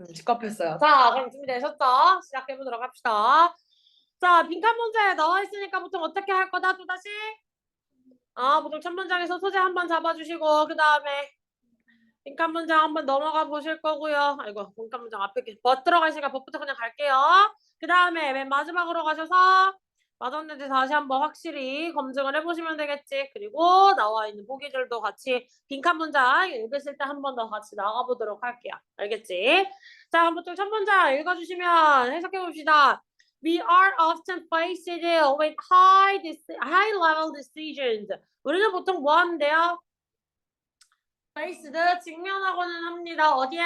직업했어요. 자, 그럼 준비되셨죠? 시작해보도록 합시다. 자, 빈칸 문제 나와 있으니까 보통 어떻게 할 거다? 또다시? 보통 첫 문장에서 소재 한번 잡아주시고, 그 다음에 빈칸 문장 한번 넘어가 보실 거고요. 아이고, 빈칸 문장 앞에 버 들어가시니까 법부터 그냥 갈게요. 그 다음에 맨 마지막으로 가셔서 맞았는지 다시 한번 확실히 검증을 해보시면 되겠지. 그리고 나와 있는 보기들도 같이 빈칸 문장 읽으실 때 한 번 더 같이 나가보도록 할게요. 알겠지? 자, 그럼 보통 첫 문장 읽어주시면 해석해봅시다. We are often faced with high level decisions. 우리는 보통 뭐 하는데요? faced 직면하고는 합니다. 어디에?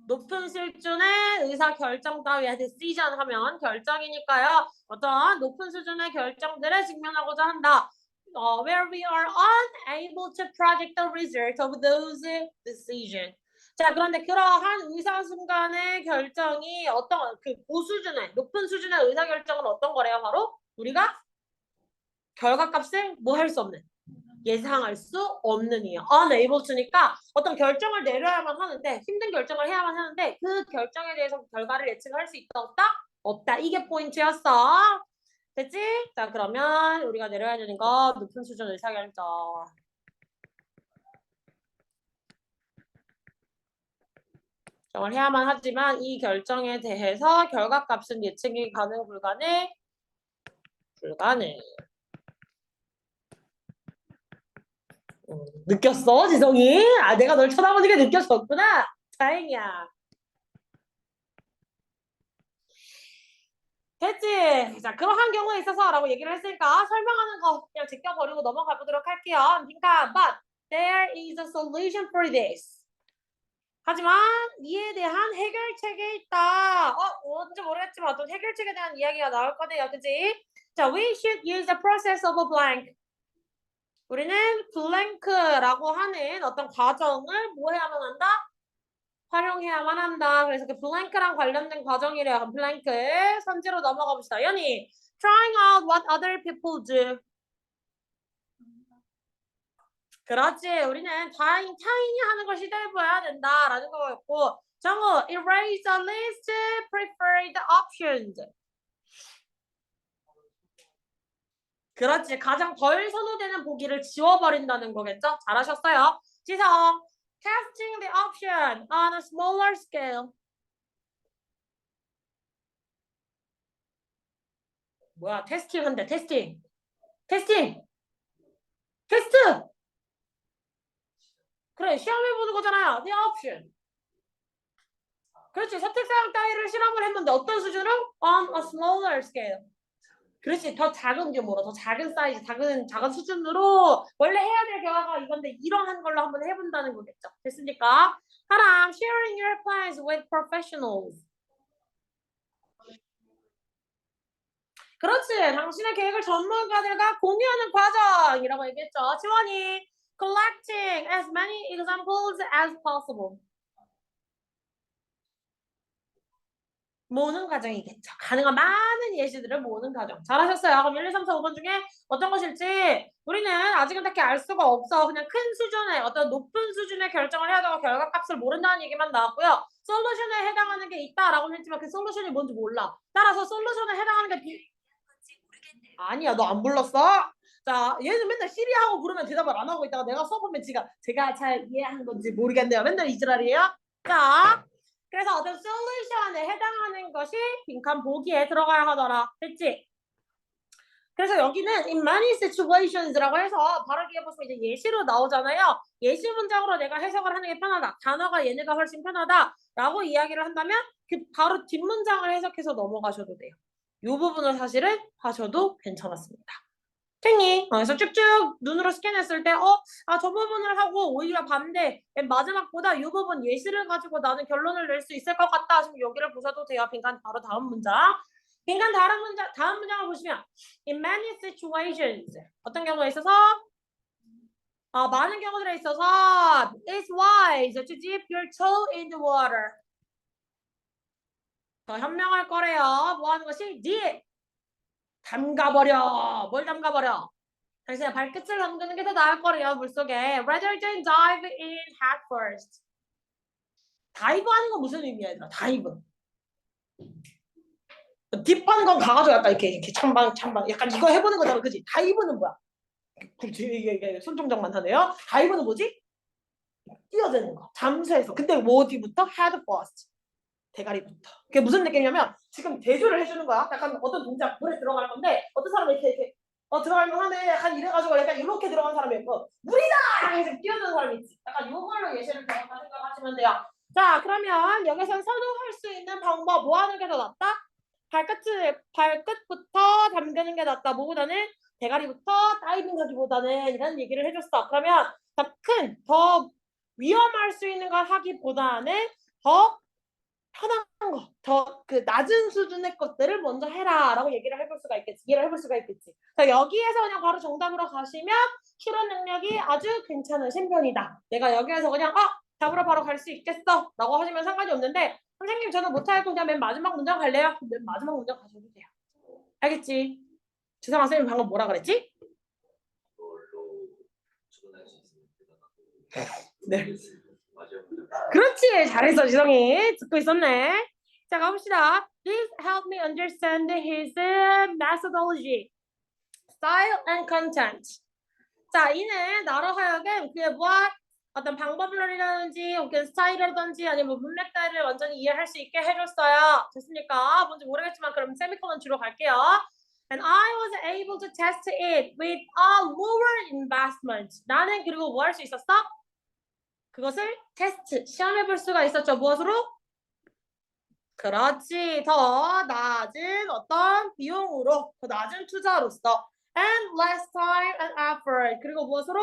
높은 수준의 의사 결정 따위에 decision 하면 결정이니까요. 어떤 높은 수준의 결정들에 직면하고자 한다. Where we are unable to project the result of those decisions. 자, 그런데 그러한 의사 순간의 결정이 어떤 그 고수준의 높은 수준의 의사 결정은 어떤 거래요? 바로 우리가 결과값을 뭐 할 수 없는 예상할 수 없는 이요. unable to니까 어떤 결정을 내려야만 하는데 힘든 결정을 해야만 하는데 그 결정에 대해서 결과를 예측할 수 있다 없다? 없다. 이게 포인트였어. 됐지? 자, 그러면 우리가 내려야 되는 거 높은 수준 의사결정. 결정을 해야만 하지만 이 결정에 대해서 결과값은 예측이 가능 불가능? 불가능. 느꼈어, 지성이? 내가 널 쳐다보니까 느꼈었구나. 다행이야. 됐지? 자, 그러한 경우에 있어서 라고 얘기를 했으니까 설명하는 거 그냥 제껴버리고 넘어가 보도록 할게요. 그러니까, but there is a solution for this. 하지만 이에 대한 해결책이 있다. 뭔지 모르겠지만 어떤 해결책에 대한 이야기가 나올 거네요. 그치? 자, we should use the process of a blank. 우리는 블랭크라고 하는 어떤 과정을 뭐 해야만 한다? 활용해야만 한다. 그래서 그 블랭크랑 관련된 과정이래요. 블랭크. 선지로 넘어가 봅시다. 연희, trying out what other people do. 그렇지. 우리는 타인이 하는 걸 시도해봐야 된다라는 거였고, 정우, erase the least preferred options. 그렇지. 가장 덜 선호되는 보기를 지워버린다는 거겠죠? 잘하셨어요. 지성, testing the option on a smaller scale. 뭐야, 테스팅 한대, 테스팅. 테스팅! 테스트! 그래, 시험해보는 거잖아요. The option. 그렇지, 선택사항 따위를 실험을 했는데 어떤 수준으로? On a smaller scale. 그렇지, 더 작은 규모로, 더 작은 사이즈, 작은 수준으로 원래 해야 될 결과가 이건데 이러한 걸로 한번 해본다는 거겠죠. 됐습니까? 하람, sharing your plans with professionals. 그렇지, 당신의 계획을 전문가들과 공유하는 과정이라고 얘기했죠. 지원이, collecting as many examples as possible. 모으는 과정이겠죠. 가능한 많은 예시들을 모으는 과정. 잘하셨어요. 그럼 1, 2, 3, 4, 5번 중에 어떤 것일지 우리는 아직은 딱히 알 수가 없어. 그냥 큰 수준의 어떤 높은 수준의 결정을 해야 되고 결과값을 모른다는 얘기만 나왔고요. 솔루션에 해당하는 게 있다라고는 했지만 그 솔루션이 뭔지 몰라. 따라서 솔루션에 해당하는 게 아니야, 너 안 불렀어? 자, 얘는 맨날 시리하고 부르면 대답을 안 하고 있다가 내가 수업하면 제가 잘 이해하는 건지 모르겠네요. 맨날 이 지랄이에요. 자, 그래서 어떤 솔루션에 해당하는 것이 빈칸 보기에 들어가야 하더라. 됐지? 그래서 여기는 in many situations라고 해서 바로 뒤에 보시면 이제 예시로 나오잖아요. 예시 문장으로 내가 해석을 하는 게 편하다. 단어가 얘네가 훨씬 편하다. 라고 이야기를 한다면 그 바로 뒷문장을 해석해서 넘어가셔도 돼요. 이 부분을 사실은 하셔도 괜찮았습니다. 탱이 그래서 쭉쭉 눈으로 스캔했을 때 저 부분을 하고 오히려 반대 맨 마지막보다 이 부분 예시를 가지고 나는 결론을 낼 수 있을 것 같다 하시면 여기를 보셔도 돼요. 빈칸 바로 다음 문장. 빈칸 다음 문장을 보시면 in many situations 어떤 경우에 있어서 많은 경우들에 있어서 it's wise to dip your toe in the water. 더 현명할 거래요. 뭐 하는 것이 dip 담가버려. 뭘 담가버려? 당신의 발끝을 담그는 게 더 나을 거래요. 물속에. Rather than dive in head first. 다이브 하는 건 무슨 의미야, 얘들아? 다이브. 딥하는 건 가가지고 약간 이렇게 찬방 약간 이거 해보는 거잖아, 그지? 다이브는 뭐야? 그렇지, 이게 손동작만 하네요. 다이브는 뭐지? 뛰어드는 거, 잠수해서. 근데 뭐 어디부터? head first. 대가리부터. 그게 무슨 느낌이냐면 지금 대조를 해주는 거야. 약간 어떤 동작 물에 들어갈 건데 어떤 사람이 이렇게 들어갈만 하네. 약간 이래가지고 약간 이렇게 들어간 사람이 있고 물이다! 해서 뛰어드는 사람이 있지. 약간 이걸로 예시를 들어서 생각하시면 돼요. 자, 그러면 여기서 선호할 수 있는 방법 뭐 하는 게 더 낫다? 발끝부터 담그는 게 낫다. 뭐보다는 대가리부터 다이빙하기보다는 이런 얘기를 해줬어. 그러면 더 위험할 수 있는 걸 하기보다는 더 편한 거, 더 그 낮은 수준의 것들을 먼저 해라라고 얘기를 해볼 수가 있겠지. 이해를 해볼 수가 있겠지. 자, 여기에서 그냥 바로 정답으로 가시면 실현 능력이 아주 괜찮으신 편이다. 내가 여기에서 그냥 답으로 바로 갈 수 있겠어 라고 하시면 상관이 없는데 선생님 저는 못하겠고 그냥 맨 마지막 문장 갈래요? 맨 마지막 문장 가셔도 돼요. 알겠지? 주상아 선생님 방금 뭐라 그랬지? 네. 그렇지, 잘했어 지성이. 듣고 있었네. 자, 가봅시다. Please help me understand his methodology, style and content. 자, 이는 나로 하여금 그의 어떤 방법론이라든지 혹은 스타일이라든지 아니면 문맥 따위를 완전히 이해할 수 있게 해줬어요. 됐습니까? 뭔지 모르겠지만 그럼 세미콜론 주로 갈게요. And I was able to test it with a lower investment. 나는 그리고 뭐 할 수 있었어? 그것을 테스트, 시험해 볼 수가 있었죠. 무엇으로? 그렇지. 더 낮은 어떤 비용으로, 더 낮은 투자로서 and less time and effort. 그리고 무엇으로?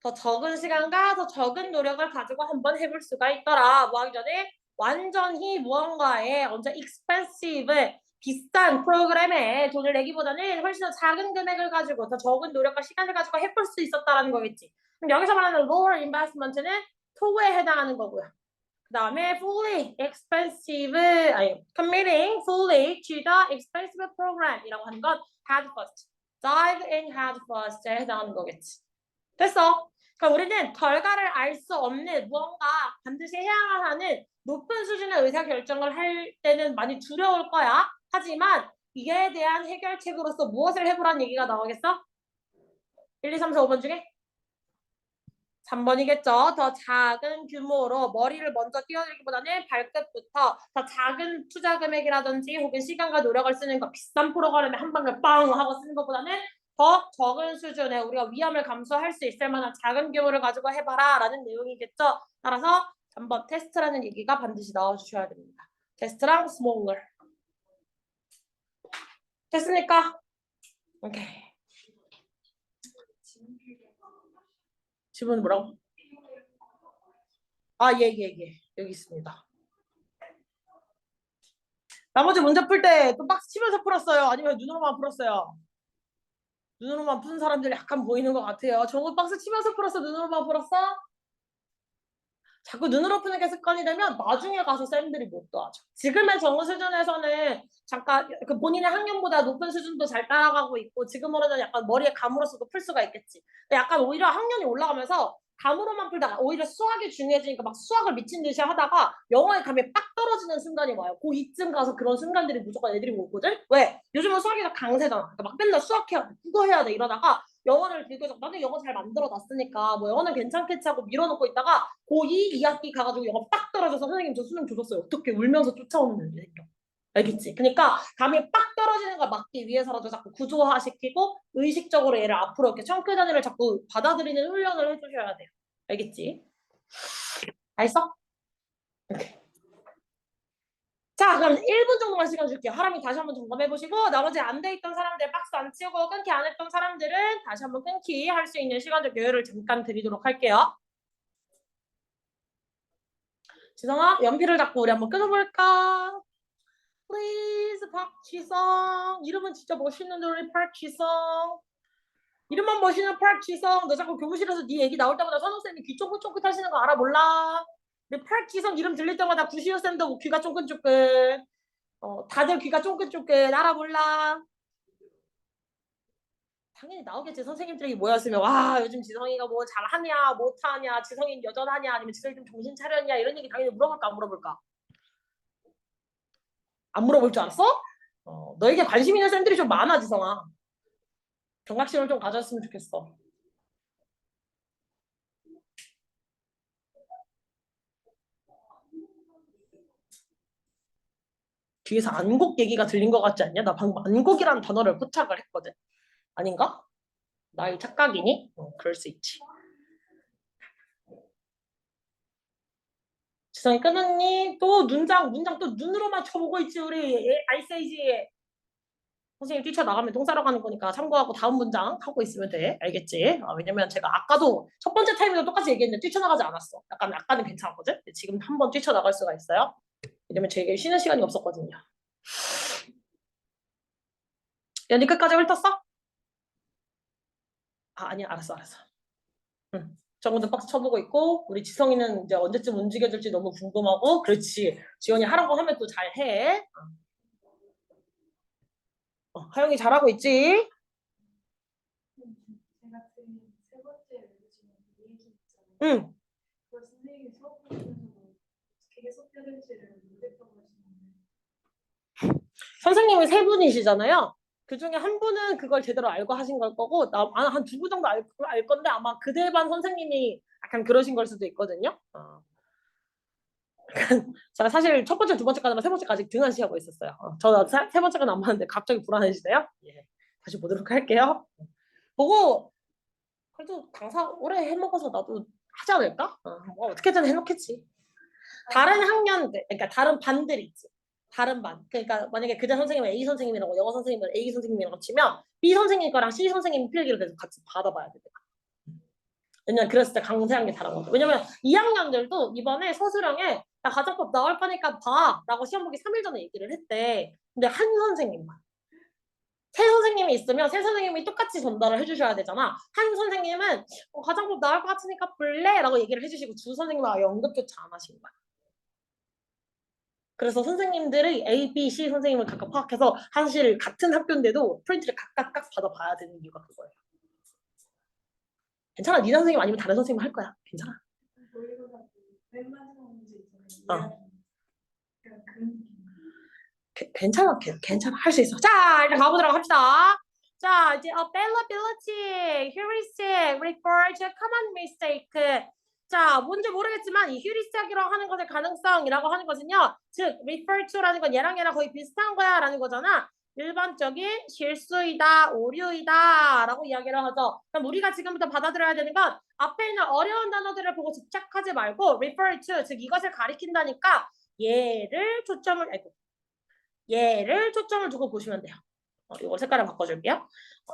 더 적은 시간과 더 적은 노력을 가지고 한번 해볼 수가 있더라. 뭐 하기 전에 완전히 무언가에 완전 expensive, 비싼 프로그램에 돈을 내기보다는 훨씬 더 작은 금액을 가지고 더 적은 노력과 시간을 가지고 해볼 수 있었다라는 거겠지. 그럼 여기서 말하는 lower investment는 토구에 해당하는 거고요. 그 다음에 fully expensive, committing fully to the expensive program이라고 하는 건 head first, dive in head first에 해당하는 거겠지. 됐어. 그러니까 우리는 결과를 알 수 없는 무언가 반드시 해야 하는 높은 수준의 의사결정을 할 때는 많이 두려울 거야. 하지만 이에 대한 해결책으로서 무엇을 해보라는 얘기가 나오겠어? 1, 2, 3, 4, 5번 중에? 3번이겠죠. 더 작은 규모로 머리를 먼저 띄워들기보다는 발끝부터 더 작은 투자 금액이라든지 혹은 시간과 노력을 쓰는 거 비싼 프로그램에 한 방에 빵 하고 쓰는 것보다는 더 적은 수준의 우리가 위험을 감수할 수 있을 만한 작은 규모를 가지고 해봐라 라는 내용이겠죠. 따라서 3번 테스트라는 얘기가 반드시 나와주셔야 됩니다. 테스트랑 smaller. 됐습니까? 오케이. 질문 뭐라고? 예. 여기 있습니다. 나머지 문제 풀 때 또 박스 치면서 풀었어요? 아니면 눈으로만 풀었어요? 눈으로만 푸는 사람들이 약간 보이는 것 같아요. 저거 박스 치면서 풀었어? 눈으로만 풀었어? 자꾸 눈으로 푸는 게 습관이 되면 나중에 가서 쌤들이 못 도와줘. 지금의 정우 수준에서는 잠깐 그 본인의 학년보다 높은 수준도 잘 따라가고 있고 지금으로는 약간 머리에 감으로서도 풀 수가 있겠지. 약간 오히려 학년이 올라가면서 감으로만 풀다가 오히려 수학이 중요해지니까 막 수학을 미친 듯이 하다가 영어에 감이 빡 떨어지는 순간이 와요. 고2쯤 가서 그런 순간들이 무조건 애들이 오거든? 왜? 요즘은 수학이 더 강세잖아. 그러니까 막 맨날 수학해야 돼, 국어 해야 돼 이러다가 영어를 들고 나는 영어 잘 만들어 놨으니까 뭐 영어는 괜찮겠지 하고 밀어놓고 있다가 고2, 2학기 가가지고 영어 딱 떨어져서 선생님 저 수능 조졌어요. 어떻게 울면서 쫓아오는 애들이 생겨. 알겠지? 그러니까 감이 빡 떨어지는 걸 막기 위해서라도 자꾸 구조화시키고 의식적으로 얘를 앞으로 이렇게 청크 단위를 자꾸 받아들이는 훈련을 해주셔야 돼요. 알겠지? 알겠어? 오케이. 자, 그럼 1분 정도만 시간 줄게요. 하람이 다시 한번 점검해보시고 나머지 안 돼 있던 사람들 박스 안 치우고 끊기 안 했던 사람들은 다시 한번 끊기 할 수 있는 시간적 여유를 잠깐 드리도록 할게요. 지성아, 연필을 잡고 우리 한번 끊어볼까? Please, 박지성. 이름은 진짜 멋있는데 우리 박지성. 이름만 멋있는 박지성. 너 자꾸 교무실에서 네 얘기 나올 때마다 선생님이 귀 쫑긋쫑긋 하시는 거 알아 몰라? 근데 박지성 이름 들릴 때마다 구시효쌤도 귀가 쫑긋쫑긋. 다들 귀가 쫑긋쫑긋 알아 몰라? 당연히 나오겠지. 선생님들이 모였으면 와 요즘 지성이가 뭐 잘하냐 못하냐 지성이는 여전하냐 아니면 지성이 좀 정신 차렸냐 이런 얘기 당연히 물어볼까 안 물어볼까? 안 물어볼 줄 알았어? 너에게 관심 있는 쌤들이 좀 많아 지성아. 경각심을 좀 가졌으면 좋겠어. 뒤에서 안곡 얘기가 들린 것 같지 않냐? 나 방금 안곡이라는 단어를 포착을 했거든. 아닌가? 나의 착각이니? 그럴 수 있지. 지성이 끊었니? 또 문장 또 눈으로만 쳐보고 있지 우리 알세이지. 선생님 뛰쳐나가면 똥 싸러 가는 거니까 참고하고 다음 문장 하고 있으면 돼. 알겠지? 왜냐면 제가 아까도 첫 번째 타이밍도 똑같이 얘기했는데 뛰쳐나가지 않았어. 약간은 괜찮았거든? 근데 지금 한 번 뛰쳐나갈 수가 있어요. 왜냐면 저에게 쉬는 시간이 없었거든요. 연이 끝까지 훑었어? 아니야. 알았어. 응. 정우도 박스 쳐보고 있고 우리 지성이는 이제 언제쯤 움직여질지 너무 궁금하고 그렇지. 지원이 하라고 하면 또 잘해. 하영이 잘하고 있지? 제가 세 번째 요즘 얘기 있잖아요. 응. 그걸 선생님이 수업 하시면서도 어떻게 해석해야 될지를 모르겠다고 하시는데. 선생님이 세 분이시잖아요. 그 중에 한 분은 그걸 제대로 알고 하신 걸 거고 한 두 분 정도 알 건데 아마 그대 반 선생님이 약간 그러신 걸 수도 있거든요. 제가 사실 첫 번째, 두 번째까지만 세 번째까지 등한시하고 있었어요. 저 세 번째까지 안 봤는데 갑자기 불안해지네요. 예. 다시 보도록 할게요. 보고 그래도 강사 오래 해먹어서 나도 하지 않을까? 뭐 어떻게든 해놓겠지. 다른 학년들, 그러니까 다른 반들이 있지. 다른 반. 그러니까 만약에 그대 선생님은 A 선생님이라고 영어 선생님은 A 선생님이라고 치면 B 선생님 거랑 C 선생님 필기를 계속 같이 받아봐야 돼. 왜냐면 그랬을 때 강세한 게 다른 거죠. 왜냐면 2학년들도 이번에 서술형에 나 가정법 나올 거니까 봐 라고 시험 보기 3일 전에 얘기를 했대. 근데 한 선생님만. 세 선생님이 있으면 세 선생님이 똑같이 전달을 해주셔야 되잖아. 한 선생님은 가정법 나올 것 같으니까 볼래? 라고 얘기를 해주시고 두 선생님은 아예 언급조차 안 하신 거야. 그래서 선생님들이 A, B, C 선생님을 각각 파악해서 사실 같은 학교인데도 프린트를 각각 받아봐야 되는 이유가 그거예요. 괜찮아. 네 선생님 아니면 다른 선생님 할 거야. 괜찮아. 맨 마지막 문제 있잖아요. 괜찮아. 할 수 있어. 자, 이제 가보도록 합시다. 자, 이제 availability, heuristic, refer to common mistake. 자, 뭔지 모르겠지만 이 heuristic이라고 하는 것의 가능성이라고 하는 것은요. 즉, refer to라는 건 얘랑 거의 비슷한 거야 라는 거잖아. 일반적인 실수이다, 오류이다 라고 이야기를 하죠. 그럼 우리가 지금부터 받아들여야 되는 건 앞에 있는 어려운 단어들을 보고 집착하지 말고 refer to, 즉 이것을 가리킨다니까 얘를 초점을 두고 보시면 돼요. 이거 색깔을 바꿔줄게요.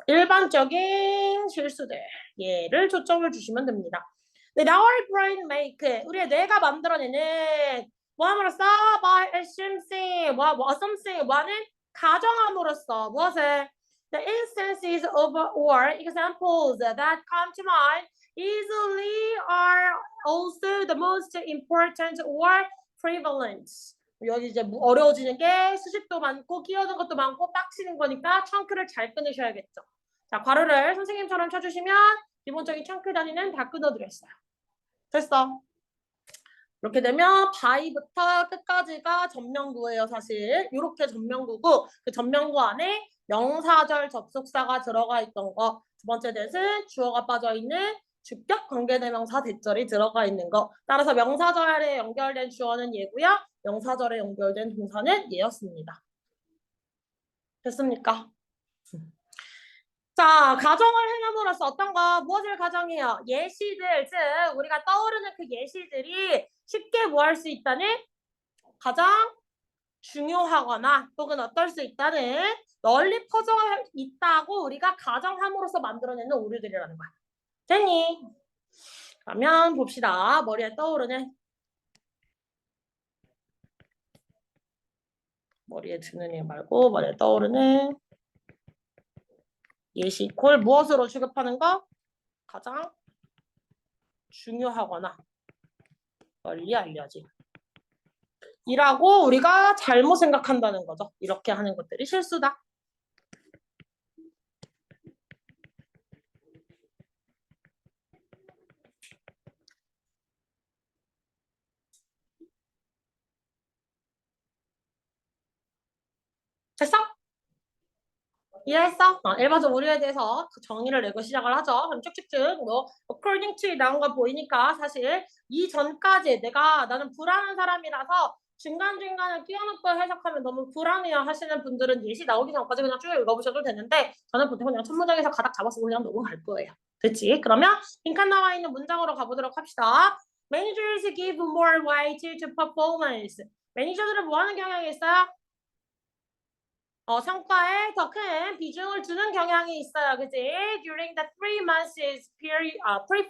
일반적인 실수들. 얘를 초점을 주시면 됩니다. 네, our brain make. 우리의 뇌가 만들어내는 뭐함으로써 by assuming, 뭐는 가정함으로써 무엇을 the instances of or examples that come to mind easily are also the most important or prevalent. 여기 이제 어려워지는 게 수식도 많고 끼어든 것도 많고 빡치는 거니까 청크를 잘 끊으셔야겠죠. 자, 괄호를 선생님처럼 쳐주시면 기본적인 청크 단위는 다 끊어드렸어요. 됐어. 이렇게 되면 by부터 끝까지가 전명구예요, 사실. 이렇게 전명구고 그 전명구 안에 명사절 접속사가 들어가 있던 거. 두 번째 대신 주어가 빠져있는 주격 관계대명사 대절이 들어가 있는 거. 따라서 명사절에 연결된 주어는 얘고요. 명사절에 연결된 동사는 얘였습니다. 됐습니까? 자, 가정을 해남으로써 어떤 거, 무엇을 가정해요? 예시들, 즉 우리가 떠오르는 그 예시들이 쉽게 뭐 할 수 있다는 가장 중요하거나 혹은 어떨 수 있다는 널리 퍼져 있다고 우리가 가정함으로써 만들어내는 오류들이라는 거야. 됐니? 그러면 봅시다. 머리에 떠오르는 머리에 드는 애 말고 머리에 떠오르는 예시 콜 무엇으로 취급하는 거? 가장 중요하거나 널리 알려진 이라고 우리가 잘못 생각한다는 거죠. 이렇게 하는 것들이 실수다. 이해했어? 일반적 오류에 대해서 그 정의를 내고 시작을 하죠. 그럼 쭉쭉쭉 뭐 according to 나온 거 보이니까 사실 이전까지 나는 불안한 사람이라서 중간중간에 끼워넣고 해석하면 너무 불안해요 하시는 분들은 예시 나오기 전까지 그냥 쭉 읽어보셔도 되는데 저는 보통 그냥 첫 문장에서 가닥 잡아서 그냥 넘어갈 거예요. 됐지? 그러면 빈칸 나와 있는 문장으로 가보도록 합시다. Managers give more weight to performance. 매니저들은 뭐 하는 경향이 있어요? 성과에 더 큰 비중을 두는 경향이 있어요. 그지? During the 3 months period,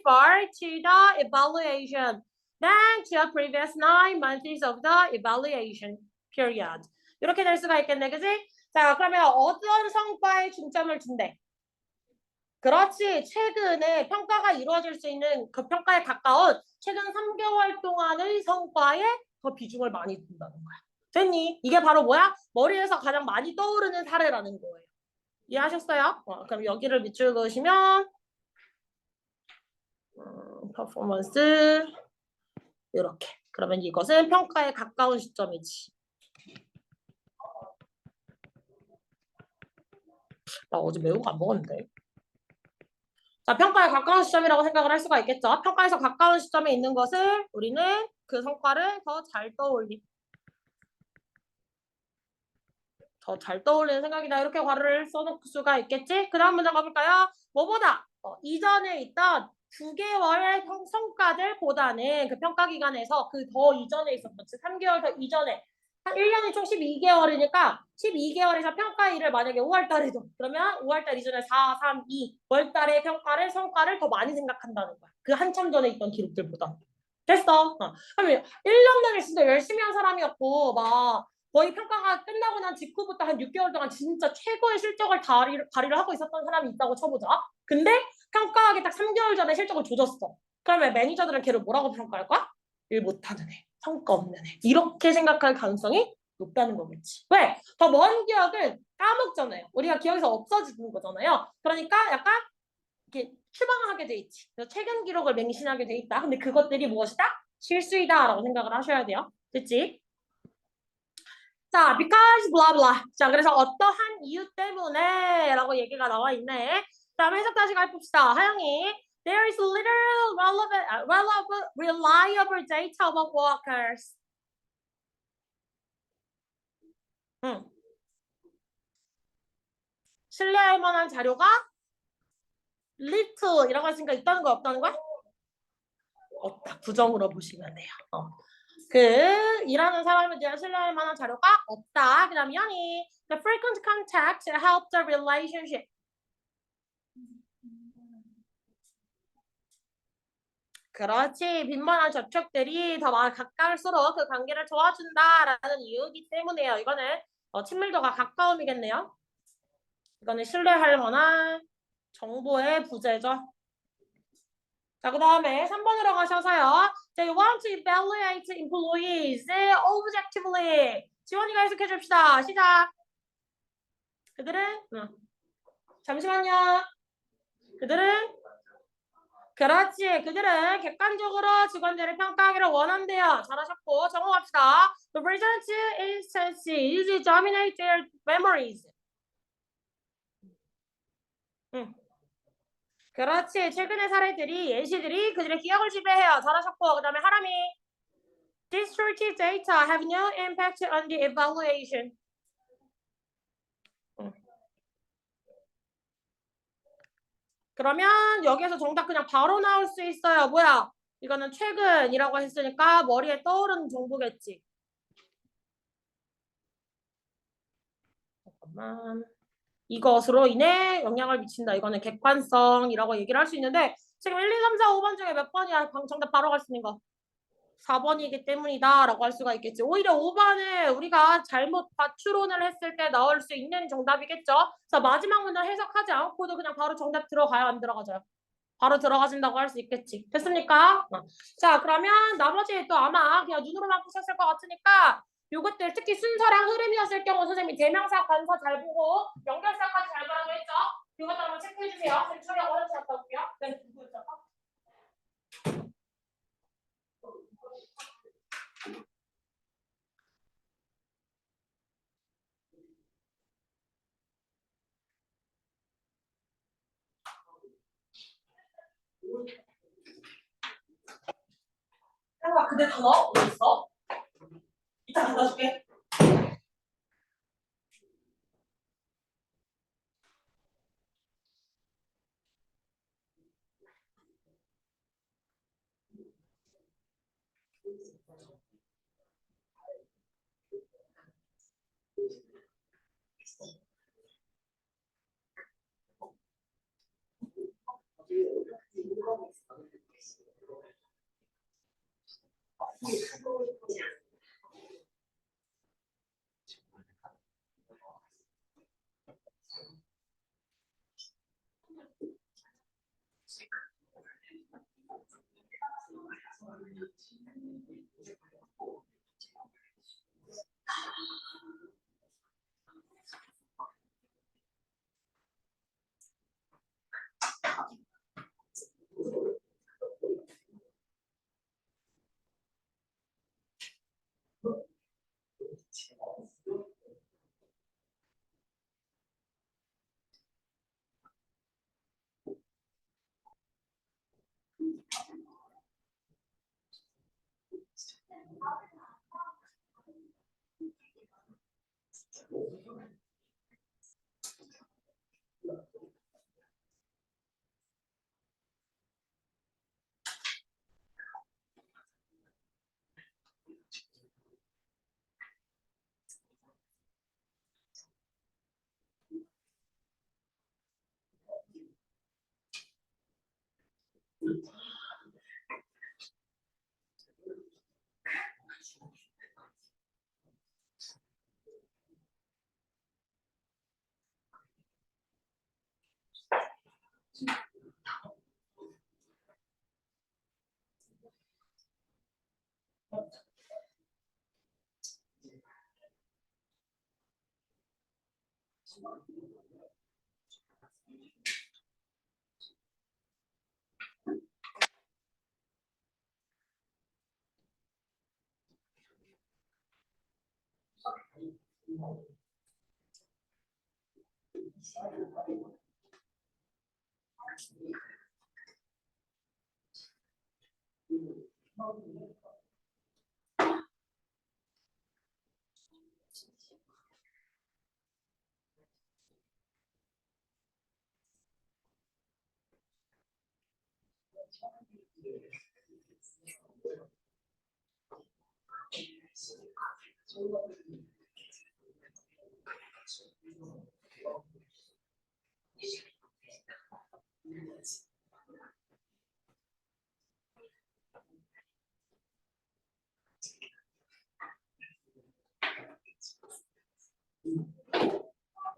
prior to the evaluation than to the previous 9 months of the evaluation period. 이렇게 될 수가 있겠네. 그지? 자, 그러면 어떤 성과에 중점을 둔대? 그렇지. 최근에 평가가 이루어질 수 있는 그 평가에 가까운 최근 3개월 동안의 성과에 더 비중을 많이 둔다는 거야. 됐니? 이게 바로 뭐야? 머리에서 가장 많이 떠오르는 사례라는 거예요. 이해하셨어요? 그럼 여기를 밑줄 그으시면 퍼포먼스 이렇게. 그러면 이것은 평가에 가까운 시점이지. 나 어제 매운 거 안 먹었는데. 자, 평가에 가까운 시점이라고 생각을 할 수가 있겠죠. 평가에서 가까운 시점에 있는 것을 우리는 그 성과를 더 잘 떠올리는 생각이다. 이렇게 괄호를 써놓을 수가 있겠지? 그 다음 문장 가볼까요? 뭐보다 이전에 있던 9개월의 성과들보다는 그 평가 기간에서 그 더 이전에 있었던 즉 3개월 더 이전에 한 1년이 총 12개월이니까 12개월에서 평가 일을 만약에 5월달에 줘. 그러면 5월달 이전에 4, 3, 2 월달의 성과를 더 많이 생각한다는 거야. 그 한참 전에 있던 기록들보다. 됐어. 그러면 1년 내내 진짜 열심히 한 사람이었고 막 거의 평가가 끝나고 난 직후부터 한 6개월 동안 진짜 최고의 실적을 발휘를 하고 있었던 사람이 있다고 쳐보자. 근데 평가하기 딱 3개월 전에 실적을 조졌어. 그러면 매니저들은 걔를 뭐라고 평가할까? 일 못하는 애, 성과 없는 애. 이렇게 생각할 가능성이 높다는 거겠지. 왜? 더 먼 기억은 까먹잖아요. 우리가 기억에서 없어지는 거잖아요. 그러니까 약간 이렇게 추방하게 돼 있지. 그래서 최근 기록을 맹신하게 돼 있다. 근데 그것들이 무엇이다? 실수이다라고 생각을 하셔야 돼요. 됐지? 자, because blah blah. 자, 그래서 어떠한 이유 때문에 라고 얘기가 나와 있네. 다음에 해석 다시 가봅시다. 하영이. There is little reliable data about workers. 응. 신뢰할 만한 자료가 little 이라고 했으니까 있다는 거 없다는 거야? 없다. 부정으로 보시면 돼요. 그 일하는 사람에 대한 신뢰할 만한 자료가 없다. 그 다음 연이 The frequent contact help the relationship. 그렇지. 빈번한 접촉들이 더 가까울수록 그 관계를 도와준다라는 이유이기 때문에요. 이거는 친밀도가 가까움이겠네요. 이거는 신뢰할 만한 정보의 부재죠. 자, 그 다음에 3번으로 가셔서요. They want to evaluate employees objectively. 지원이가 해석해 줍시다. 시작. 그들은 잠시만요. 그들은 그렇지. 그들은 객관적으로 직원들을 평가하기를 원한대요. 잘하셨고 적어갑시다. The recent instances dominate their memories. 그렇지. 최근의 사례들이 예시들이 그들의 기억을 지배해요. 잘하셨고 그 다음에 하람이 Distorted data have no impact on the evaluation. 그러면 여기에서 정답 그냥 바로 나올 수 있어요. 뭐야? 이거는 최근이라고 했으니까 머리에 떠오르는 정보겠지. 잠깐만. 이것으로 인해 영향을 미친다. 이거는 객관성이라고 얘기를 할 수 있는데 지금 1, 2, 3, 4, 5번 중에 몇 번이야? 정답 바로 갈 수 있는 거. 4번이기 때문이다 라고 할 수가 있겠지. 오히려 5번은 우리가 잘못 과추론을 했을 때 나올 수 있는 정답이겠죠. 자, 마지막 문장 해석하지 않고도 그냥 바로 정답 들어가요? 안 들어가져요? 바로 들어가진다고 할 수 있겠지. 됐습니까? 자, 그러면 나머지 또 아마 그냥 눈으로만 보셨을 것 같으니까 요것들 특히 순서랑 흐름이었을 경우 선생님이 대명사, 관사 잘 보고 연결사까지 잘 보라고 했죠? 이것도 한번 체크해 주세요. 선생님 처리하고 어려우셨다 볼게요. 네, 누구였죠? 형아 그대 단어 어디 있어? 이따 갖다 줄게.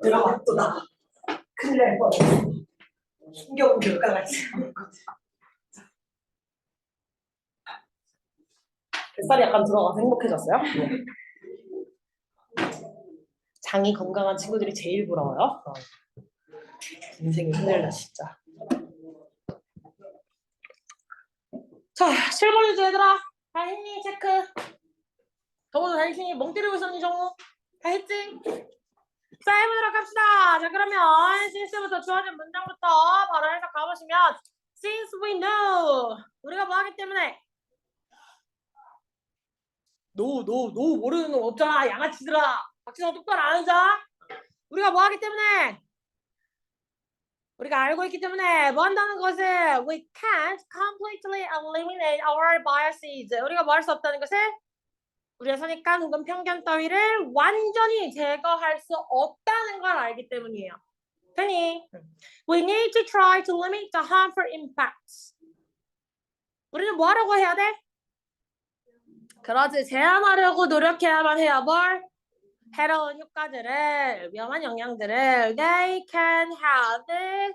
들어가 또 나가. 큰일 날 뻔했어. 힘겨운 결과가 있어. 뱃살이 약간 들어가서 행복해졌어요? 장이 건강한 친구들이 제일 부러워요. 인생이 힘들다 진짜. 자, 7번 주제 얘들아. 다 했니? 체크. 정우도 다 했니? 멍 때리고 있었니 정우? 다 했지? 자, 해보도록 합시다. 자, 그러면 since부터 주어진 문장부터 바로 해석 가보시면 since we know 우리가 뭐 하기 때문에 no 모르는 놈 없잖아 양아치들아. 박진영 똑바로 안 하자. 우리가 뭐 하기 때문에 우리가 알고 있기 때문에 뭐 한다는 것을 we can't completely eliminate our biases. 우리가 뭐 할 수 없다는 것을 우리의 선입관 혹은 편견 따위를 완전히 제거할 수 없다는 걸 알기 때문이에요. 되니? We need to try to limit the harmful impacts. 우리는 뭐 하려고 해야 돼? 그러지. 제한하려고 노력해야만 해요. 뭘? 해로운 효과들을, 위험한 영향들을 they can have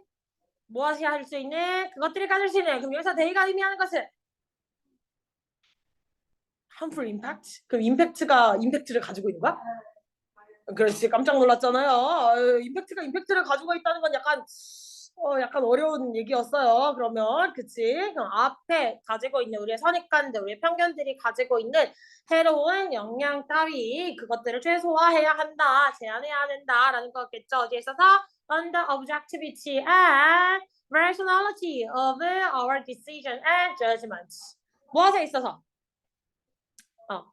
무엇이 할 수 있는 그것들이 가질 수 있는 그럼 여기서 they가 의미하는 것은 harmful impact? 그럼 임팩트를 가지고 있는 거야? 그렇지. 깜짝 놀랐잖아요. 임팩트를 가지고 있다는 건 약간 어려운 얘기였어요. 그러면 그치? 그럼 앞에 가지고 있는 우리의 선입관들, 우리의 편견들이 가지고 있는 해로운 영향 따위 그것들을 최소화해야 한다, 제한해야 된다라는 거겠죠. 어디에 있어서 on the objectivity and rationality of our decision and judgments. 무엇에 있어서?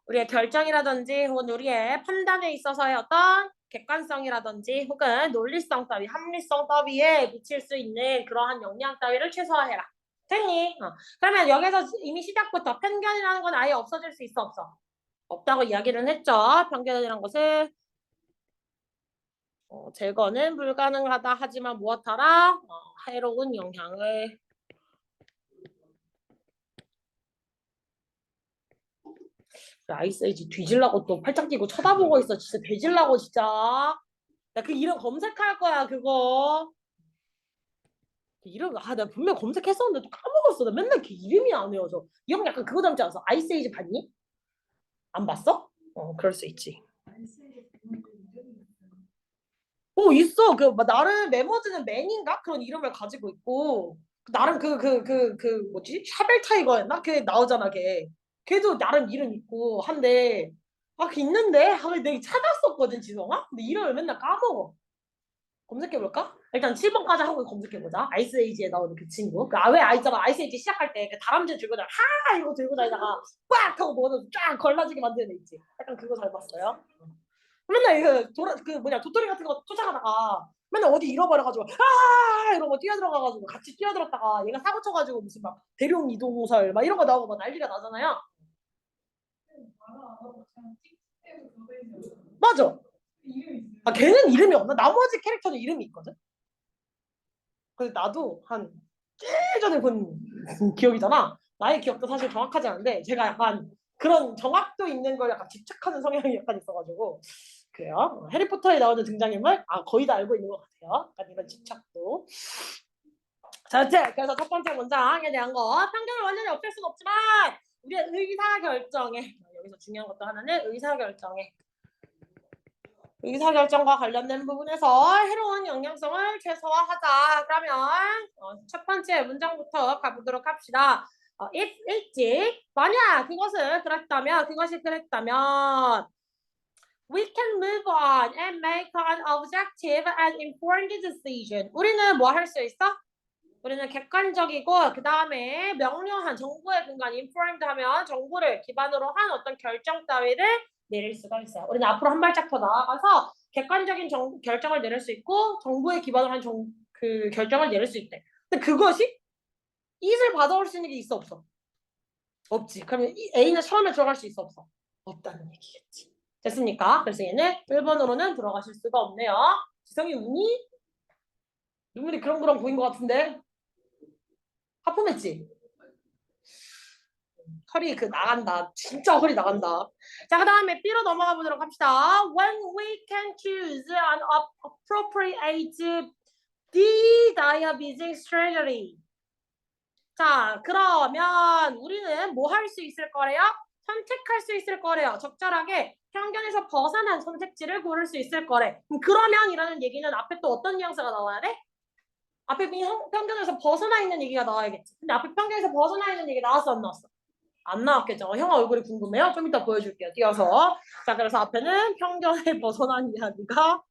우리의 결정이라든지 혹은 우리의 판단에 있어서의 어떤 객관성이라든지 혹은 논리성 따위, 합리성 따위에 미칠 수 있는 그러한 영향 따위를 최소화해라. 됐니? 그러면 여기서 이미 시작부터 편견이라는 건 아예 없어질 수 있어, 없어? 없다고 이야기를 했죠. 편견이라는 것은 제거는 불가능하다 하지만 무엇하라? 해로운 영향을 아이스에이지 뒤질라고 또 팔짱 끼고 쳐다보고 있어. 진짜 뒤질라고 진짜. 나 그 이름 검색할 거야 그거. 그 이름 나 분명 검색했었는데 또 까먹었어. 나 맨날 그 이름이 안 외워져. 이 형 약간 그거 닮지 않았어? 아이스에이지 봤니? 안 봤어? 그럴 수 있지. 있어. 나름 메머드는 맨인가 그런 이름을 가지고 있고 나름 뭐지? 샤벨 타이거였나? 걔 나오잖아 걔. 걔도 나름 이름 있고 한데 그 있는데 내가 찾았었거든 지성아. 근데 이름을 맨날 까먹어. 검색해볼까? 일단 7번까지 하고 검색해보자. 아이스에이지에 나오는 그 친구. 있잖아. 아이스에이지 시작할 때 그 다람쥐 들고 다니다가 이거 들고 다니다가 빡 하고 뭐든 쫙 걸라지게 만드는 애 있지. 약간 그거 잘 봤어요. 맨날 도토리 같은 거 쫓아가다가 맨날 어디 잃어버려가지고 이러고 뛰어들어가가지고 같이 뛰어들었다가 얘가 사고 쳐가지고 무슨 막 대룡 이동설 막 이런 거 나오고 막 난리가 나잖아요. 맞아. 걔는 이름이 없나? 나머지 캐릭터는 이름이 있거든. 그래서 나도 한 예전에 본 기억이잖아. 나의 기억도 사실 정확하지 않은데 제가 약간 그런 정확도 있는 걸 약간 집착하는 성향이 약간 있어가지고 그래요. 해리포터에 나오는 등장인물 거의 다 알고 있는 것 같아요. 약간 이런 집착도. 자, 그래서 첫 번째 문장에 대한 거 편견을 완전히 없앨 수는 없지만 우리의 의사결정에 여기서 중요한 것도 하나는 의사결정과 관련된 부분에서 해로운 영향성을 최소화하자. 그러면 첫 번째 문장부터 가보도록 합시다. if 일찍 만약 그것이 그랬다면 we can move on and make an objective and informed decision. 우리는 뭐 할 수 있어? 우리는 객관적이고 그 다음에 명료한 정보에 근거한 informed 하면 정보를 기반으로 한 어떤 결정 따위를 내릴 수가 있어요. 우리는 앞으로 한 발짝 더 나아가서 객관적인 결정을 내릴 수 있고 정보에 기반으로 한 그 결정을 내릴 수 있대. 근데 그것이 it을 받아올 수 있는 게 있어 없어? 없지. 그러면 A는 처음에 들어갈 수 있어 없어? 없다는 얘기겠지. 됐습니까? 그래서 얘는 1번으로는 들어가실 수가 없네요. 지성이 우니? 눈물이 그렁그렁 보인 것 같은데? 하품했지? 허리 나간다. 진짜 허리 나간다. 자, 그 다음에 B로 넘어가 보도록 합시다. When we can choose an appropriate de-diabetes strategy. 자, 그러면 우리는 뭐 할 수 있을 거래요? 선택할 수 있을 거래요. 적절하게 편견에서 벗어난 선택지를 고를 수 있을 거래. 그러면이라는 얘기는 앞에 또 어떤 뉘앙스가 나와야 돼? 앞에 편견에서 벗어나 있는 얘기가 나와야겠지. 근데 앞에 편견에서 벗어나 있는 얘기 나왔어 안 나왔어? 안 나왔겠죠. 형아 얼굴이 궁금해요? 좀 이따 보여줄게요. 띄어서. 자, 그래서 앞에는 편견에 벗어난 이야기가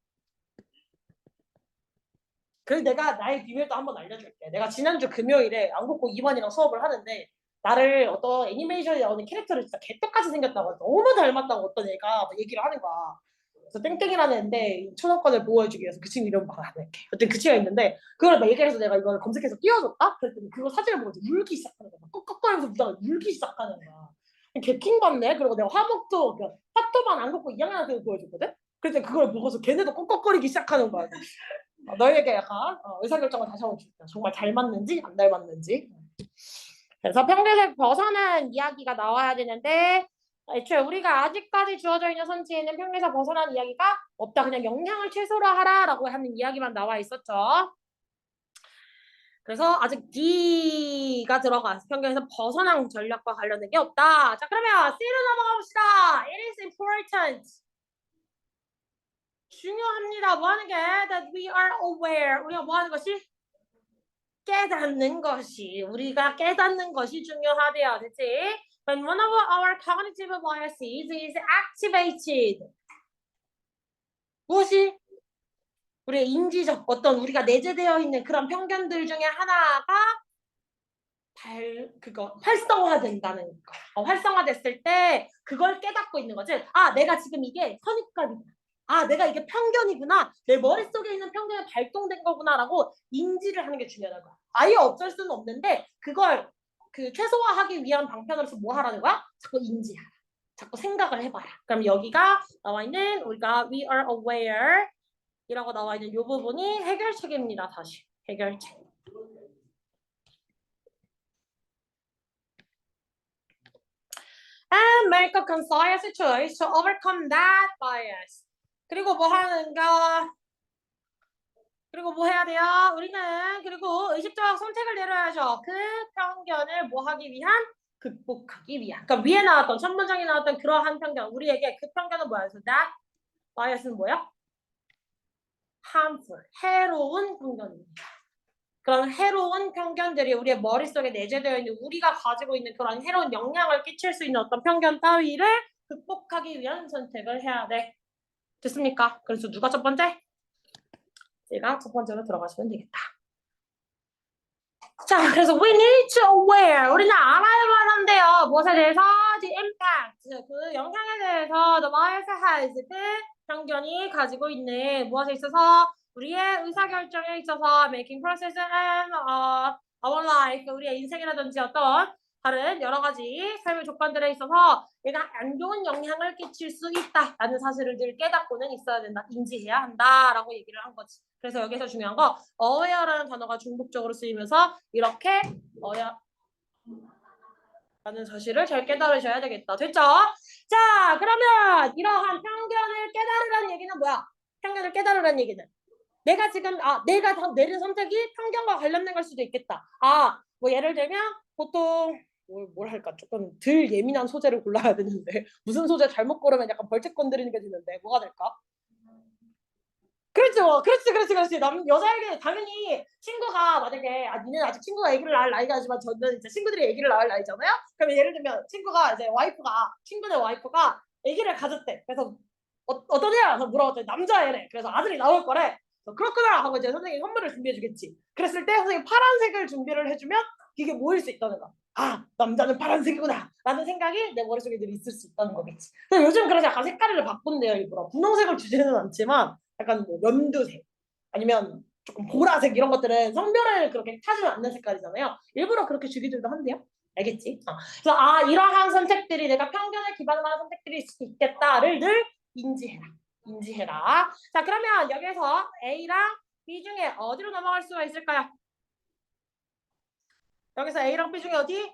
내가 나의 비밀도 한번 알려줄게. 내가 지난주 금요일에 안국고 2번이랑 수업을 하는데 나를 어떤 애니메이션에 나오는 캐릭터를 진짜 개떡같이 생겼다고 너무 닮았다고 어떤 애가 얘기를 하는 거야. 그래서 땡땡이라는 애인데 초상권을 보호해주기 위해서 그 친구 이름 말 안 할게. 어쨌든 그 친구가 있는데 그걸 막 얘기해서 내가 이걸 검색해서 띄워줬다? 그랬더니 그거 사진을 보고 울기 시작하는 거야. 꺽꺽거리면서 울다가 울기 시작하는 거야. 개킹 받네. 그리고 내가 화목도 화토만 안 걷고 2학년한테 보여줬거든? 그래서 그걸 보고서 걔네도 꺽꺽거리기 시작하는 거야. 너희에게 약간 의사결정을 다시 한번 줄게요. 정말 닮았는지 안 닮았는지. 그래서 편견을 벗어난 이야기가 나와야 되는데 애초에 우리가 아직까지 주어져 있는 선지에는 편견에서 벗어난 이야기가 없다. 그냥 영향을 최소로 하라라고 하는 이야기만 나와 있었죠. 그래서 아직 D가 들어가 편견에서 벗어난 전략과 관련된 게 없다. 자, 그러면 C로 넘어가 봅시다. It is important. 중요합니다. 뭐 하는 게 that we are aware. 우리가 뭐 하는 것이? 우리가 깨닫는 것이 중요하대요. 됐지? When one of our cognitive biases is activated. 무엇이? 우리의 인지적 우리가 내재되어 있는 그런 편견들 중에 하나가 그거 활성화된다는 거. 활성화됐을 때 그걸 깨닫고 있는 거지. 아, 내가 지금 이게 선입관이구나. 아, 내가 이게 편견이구나. 내 머릿속에 있는 편견이 발동된 거구나라고 인지를 하는 게 중요한 거야. 아예 없앨 수는 없는데 그걸 최소화하기 위한 방편으로서 뭐 하라는 거야? 자꾸 인지하라. 자꾸 생각을 해봐라. 그럼 여기가 나와 있는 우리가 we are aware 이라고 나와 있는 이 부분이 해결책입니다. 다시 해결책. And make a concise choice to overcome that bias. 그리고 뭐 하는가? 그리고 뭐 해야 돼요? 우리는 그리고 의식적 선택을 내려야죠. 그 편견을 뭐 하기 위한? 극복하기 위한. 그러니까 위에 나왔던 첫 문장에 나왔던 그러한 편견. 우리에게 그 편견은 뭐야? 그래서 that bias는 뭐야? harmful. 해로운 편견입니다. 그런 해로운 편견들이 우리의 머릿속에 내재되어 있는 우리가 가지고 있는 그런 해로운 영향을 끼칠 수 있는 어떤 편견 따위를 극복하기 위한 선택을 해야 돼. 됐습니까? 그래서 누가 첫 번째? 제가 첫 번째로 들어가시면 되겠다. 자, 그래서 we need to aware. 우리는 알아야만 한데요. 무엇에 대해서? The impact. 그 영향에 대해서 the bias has. 그 편견이 가지고 있는 무엇에 있어서 우리의 의사결정에 있어서 making process and our life. 우리의 인생이라든지 어떤 다른 여러 가지 삶의 조건들에 있어서 얘가 안 좋은 영향을 끼칠 수 있다라는 사실을 늘 깨닫고는 있어야 된다. 인지해야 한다라고 얘기를 한 거지. 그래서 여기서 중요한 거 aware라는 단어가 중복적으로 쓰이면서 이렇게 라는 사실을 잘 깨달으셔야 되겠다. 됐죠? 자, 그러면 이러한 편견을 깨달으라는 얘기는 뭐야? 편견을 깨달으라는 얘기는 내가 지금 내가 내린 선택이 편견과 관련된 걸 수도 있겠다. 뭐 예를 들면 보통 뭘 할까? 조금 덜 예민한 소재를 골라야 되는데 무슨 소재 잘못 고르면 약간 벌칙 건드리는 게 되는데 뭐가 될까? 그렇죠. 그렇지. 여자에게 당연히 친구가 만약에 니는 아직 친구가 아기를 낳을 나이가 아니지만 저는 이제 친구들이 아기를 낳을 나이잖아요. 그러면 예를 들면 친구가 이제 친구네 와이프가 아기를 가졌대. 그래서 어떤 애야? 라고 물어봤더니 남자애래. 그래서 아들이 나올 거래. 그렇구나 하고 이제 선생님이 선물을 준비해주겠지. 그랬을 때 선생님이 파란색을 준비를 해주면 이게 뭐일 수 있다는 거야. 남자는 파란색이구나 라는 생각이 내 머릿속에 늘 있을 수 있다는 거겠지. 근데 요즘 그래서 약간 색깔을 바꾼대요. 일부러 분홍색을 주지는 않지만 약간 뭐 연두색 아니면 조금 보라색 이런 것들은 성별을 그렇게 타지 않는 색깔이잖아요. 일부러 그렇게 주기들도 한대요. 알겠지? 그래서 이러한 선택들이 내가 편견에 기반한 선택들이 있겠다를 늘 인지해라. 자, 그러면 여기서 A랑 B 중에 어디로 넘어갈 수가 있을까요? 여기서 A랑 B 중에 어디?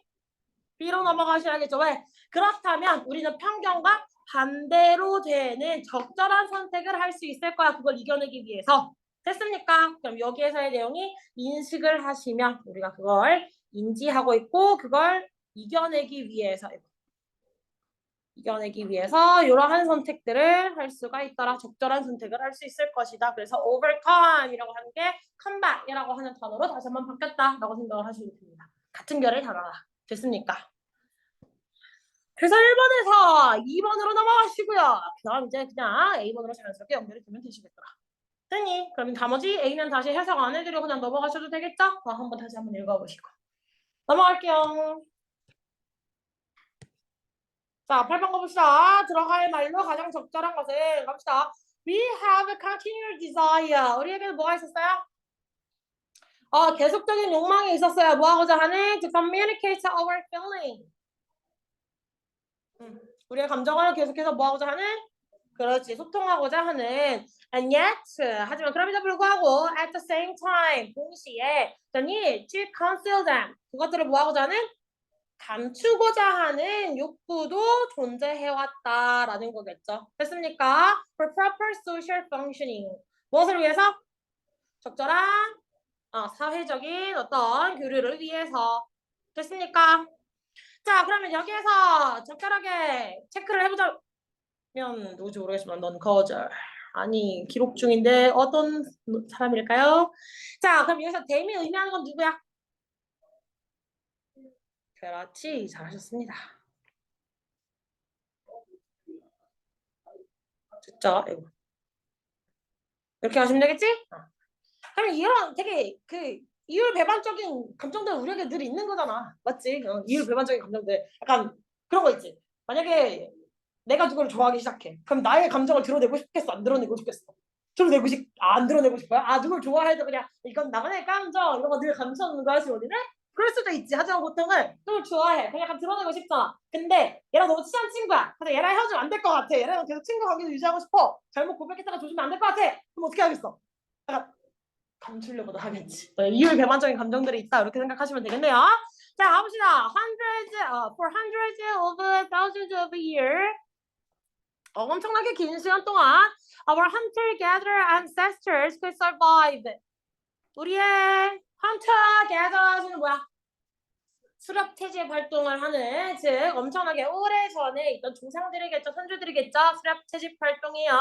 B로 넘어가셔야겠죠. 왜? 그렇다면 우리는 편견과 반대로 되는 적절한 선택을 할 수 있을 거야. 그걸 이겨내기 위해서. 됐습니까? 그럼 여기에서의 내용이 인식을 하시면 우리가 그걸 인지하고 있고 그걸 이겨내기 위해서 이러한 선택들을 할 수가 있더라. 적절한 선택을 할 수 있을 것이다. 그래서 overcome이라고 하는 게 comeback이라고 하는 단어로 다시 한번 바뀌었다라고 생각을 하시면 됩니다. 같은 결을 달아라. 됐습니까? 그래서 1번에서 2번으로 넘어가시고요. 그 다음 이제 그냥 A번으로 자연스럽게 연결이 되면 되시겠더라. 됐니? 그럼 나머지 A는 다시 해석 안 해드리고 그냥 넘어가셔도 되겠죠? 한번 다시 한번 읽어보시고. 넘어갈게요. 자, 8번 가봅시다. 들어갈 말로 가장 적절한 것은 갑시다. We have a continual desire. 우리에게는 뭐가 있었어요? 계속적인 욕망이 있었어요. 뭐 하고자 하는? To communicate our feeling. 우리의 감정을 계속해서 뭐 하고자 하는? 그렇지, 소통하고자 하는. And yet, 하지만 그럼에도 불구하고 at the same time, 동시에 the need to conceal them. 그것들을 뭐 하고자 하는? 감추고자 하는 욕구도 존재해왔다라는 거겠죠. 됐습니까? For proper social functioning. 무엇을 위해서? 적절한 사회적인 어떤 교류를 위해서. 됐습니까? 자, 그러면 여기에서 적절하게 체크를 해보자면 누구지 모르겠지만 넌 거절. 아니, 기록 중인데 어떤 사람일까요? 자, 그럼 여기서 댐이 의미하는 건 누구야? 그렇지, 잘하셨습니다. 됐죠? 이렇게 하시면 되겠지? 그러면 이런 되게 이율배반적인 감정들은 우리에게 늘 있는 거잖아. 맞지? 이율배반적인 감정들. 약간 그런 거 있지. 만약에 내가 누구를 좋아하기 시작해. 그럼 나의 감정을 드러내고 싶겠어? 안 드러내고 싶겠어? 안 드러내고 싶어요? 누굴 좋아해도 그냥 이건 나만의 감정 이런 거 늘 감춰놓는 거야, 지원이는? 그럴 수도 있지. 하지만 보통은 누굴 좋아해. 그냥 약간 드러내고 싶잖아. 근데 얘랑 너무 친한 친구야. 근데 얘랑 헤어지면 안 될 것 같아. 얘랑 계속 친구 관계를 유지하고 싶어. 잘못 고백했다가 조심하면 안 될 것 같아. 그럼 어떻게 하겠어? 약간 감추려고도 하겠지. 이율배반적인 감정들이 있다. 이렇게 생각하시면 되겠네요. 자, 가봅시다. For hundreds of thousands of years. 엄청나게 긴 시간 동안 our hunter-gatherer ancestors could survive. 우리의 hunter-gatherers는 뭐야? 수렵 채집 활동을 하는, 즉 엄청나게 오래 전에 있던 조상들이겠죠, 선조들이겠죠. 수렵 채집 활동이요.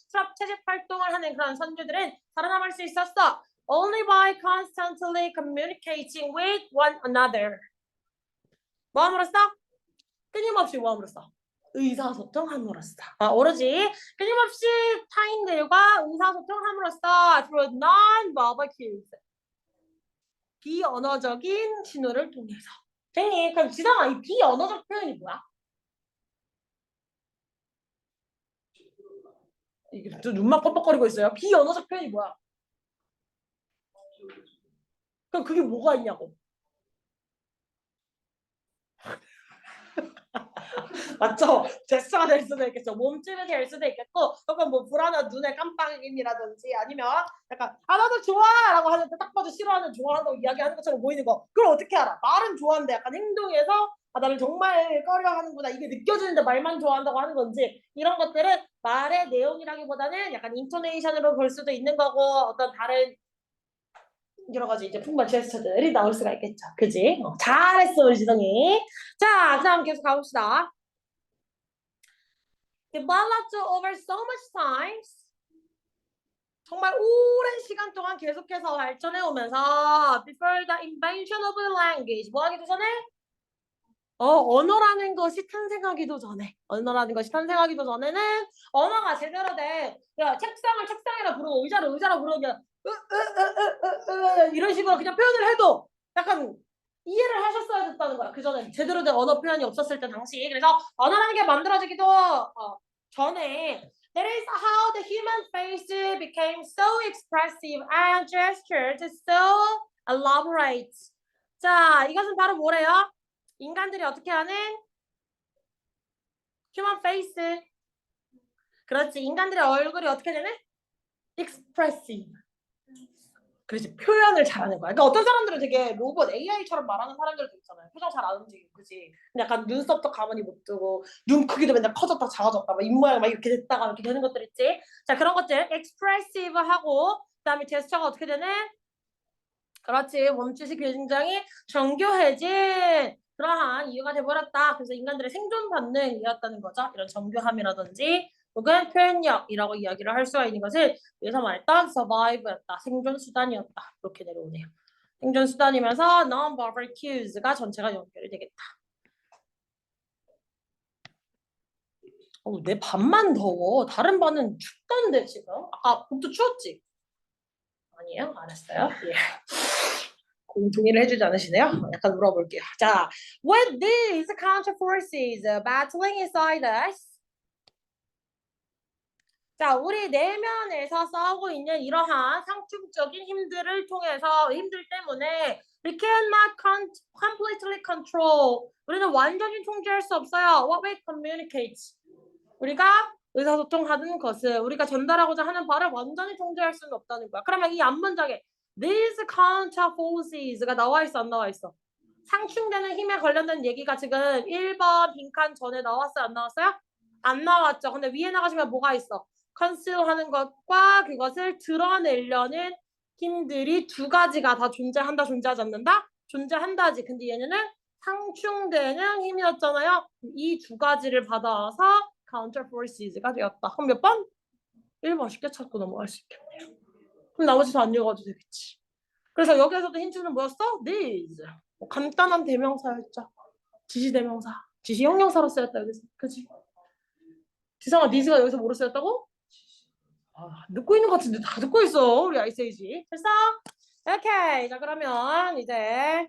수렵 채집 활동을 하는 그런 선조들은 살아남을 수 있었어. Only by constantly communicating with one another. 뭐 함으로써? 끊임없이 뭐 함으로써? 의사소통함으로써. 오로지 끊임없이 타인들과 의사소통함으로써 through non-verbal cues. 비언어적인 신호를 통해서. 쟁이, 그럼 지상아, 이 비언어적 표현이 뭐야? 이게 또 눈만 뻑뻑거리고 있어요. 비언어적 표현이 뭐야? 그럼 그게 뭐가 있냐고. 맞죠? 제스처가 될 수도 있겠죠. 몸짓이 될 수도 있겠고, 혹은 뭐 불안한 눈의 깜빡임이라든지 아니면 약간 나도 좋아라고 하는데 딱 봐도 싫어하는 좋아한다고 이야기하는 것처럼 보이는 거. 그걸 어떻게 알아? 말은 좋아하는데 약간 행동에서 나를 정말 꺼려하는구나 이게 느껴지는데 말만 좋아한다고 하는 건지 이런 것들은 말의 내용이라기보다는 약간 인토네이션으로 볼 수도 있는 거고 어떤 다른 여러 가지 이제 풍부한 제스처들이 나올 수가 있겠죠. 그지? 잘했어 우리 지성이. 자, 그다음 계속 가봅시다. Developed over so much time. 정말 오랜 시간 동안 계속해서 발전해 오면서 before the invention of language 뭐 하기도 전에 언어라는 것이 탄생하기도 전에 언어가 제대로 된 책상을 책상이라 부르고 의자를 의자라 부르고 그냥 이런 식으로 그냥 표현을 해도 약간 이해를 하셨어야 됐다는 거야. 그 전에 제대로 된 언어 표현이 없었을 때 당시. 그래서 언어라는 게 만들어지기도 전에 That is how the human face became so expressive and gestures so elaborate. 자, 이것은 바로 뭐래요? 인간들이 어떻게 하는? human face. 그렇지. 인간들의 얼굴이 어떻게 되는? expressive. 그렇지. 표현을 잘하는 거야. 그러니까 어떤 사람들은 되게 로봇 AI처럼 말하는 사람들도 있잖아요. 표정 잘 안 움직이고, 그지? 근데 약간 눈썹도 가만히 못 뜨고, 눈 크기도 맨날 커졌다 작아졌다, 막 입모양 막 이렇게 됐다가 이렇게 되는 것들 있지. 자, 그런 것들 expressive하고, 그다음에 제스처가 어떻게 되는? 그렇지. 몸짓이 굉장히 정교해진 그러한 이유가 돼버렸다. 그래서 인간들의 생존 본능이었다는 거죠. 이런 정교함이라든지 혹은 표현력이라고 이야기를 할 수가 있는 것을 여기서 말했던 survive였다. 생존 수단이었다. 이렇게 내려오네요. 생존 수단이면서 non-verbal cues가 전체가 연결이 되겠다. 내 반만 더워. 다른 반은 춥던데 지금. 아까 복도 추웠지? 아니에요? 알았어요. 예. 동의를 해주지 않으시네요. 약간 물어볼게요. 자, with these counter forces battling inside us. 자, 우리 내면에서 싸우고 있는 이러한 상충적인 힘들 때문에 we cannot completely control. 우리는 완전히 통제할 수 없어요. What we communicate. 우리가 의사소통하는 것을 우리가 전달하고자 하는 바를 완전히 통제할 수는 없다는 거야. 그러면 이 앞문장에 these counter forces가 나와 있어 안 나와 있어? 상충되는 힘에 관련된 얘기가 지금 1번 빈칸 전에 나왔어요 안 나왔어요? 안 나왔죠. 근데 위에 나가시면 뭐가 있어? conceal하는 것과 그것을 드러내려는 힘들이 두 가지가 다 존재한다 존재하지 않는다? 존재한다지. 근데 얘네는 상충되는 힘이었잖아요. 이 두 가지를 받아서 counter forces가 되었다. 그럼 몇 번? 1번 쉽게 찾고 넘어갈 수 있겠네요. 그럼 나머지 다 안 읽어도 되겠지. 그래서 여기에서도 힌트는 뭐였어? these. 간단한 대명사였죠. 지시대명사. 지시 형용사로 쓰였다 여기서. 그치? 지성아, these가 여기서 뭐로 쓰였다고? 듣고 있는 것 같은데 다 듣고 있어. 우리 아이세이지. 됐어? 오케이. 자, 그러면 이제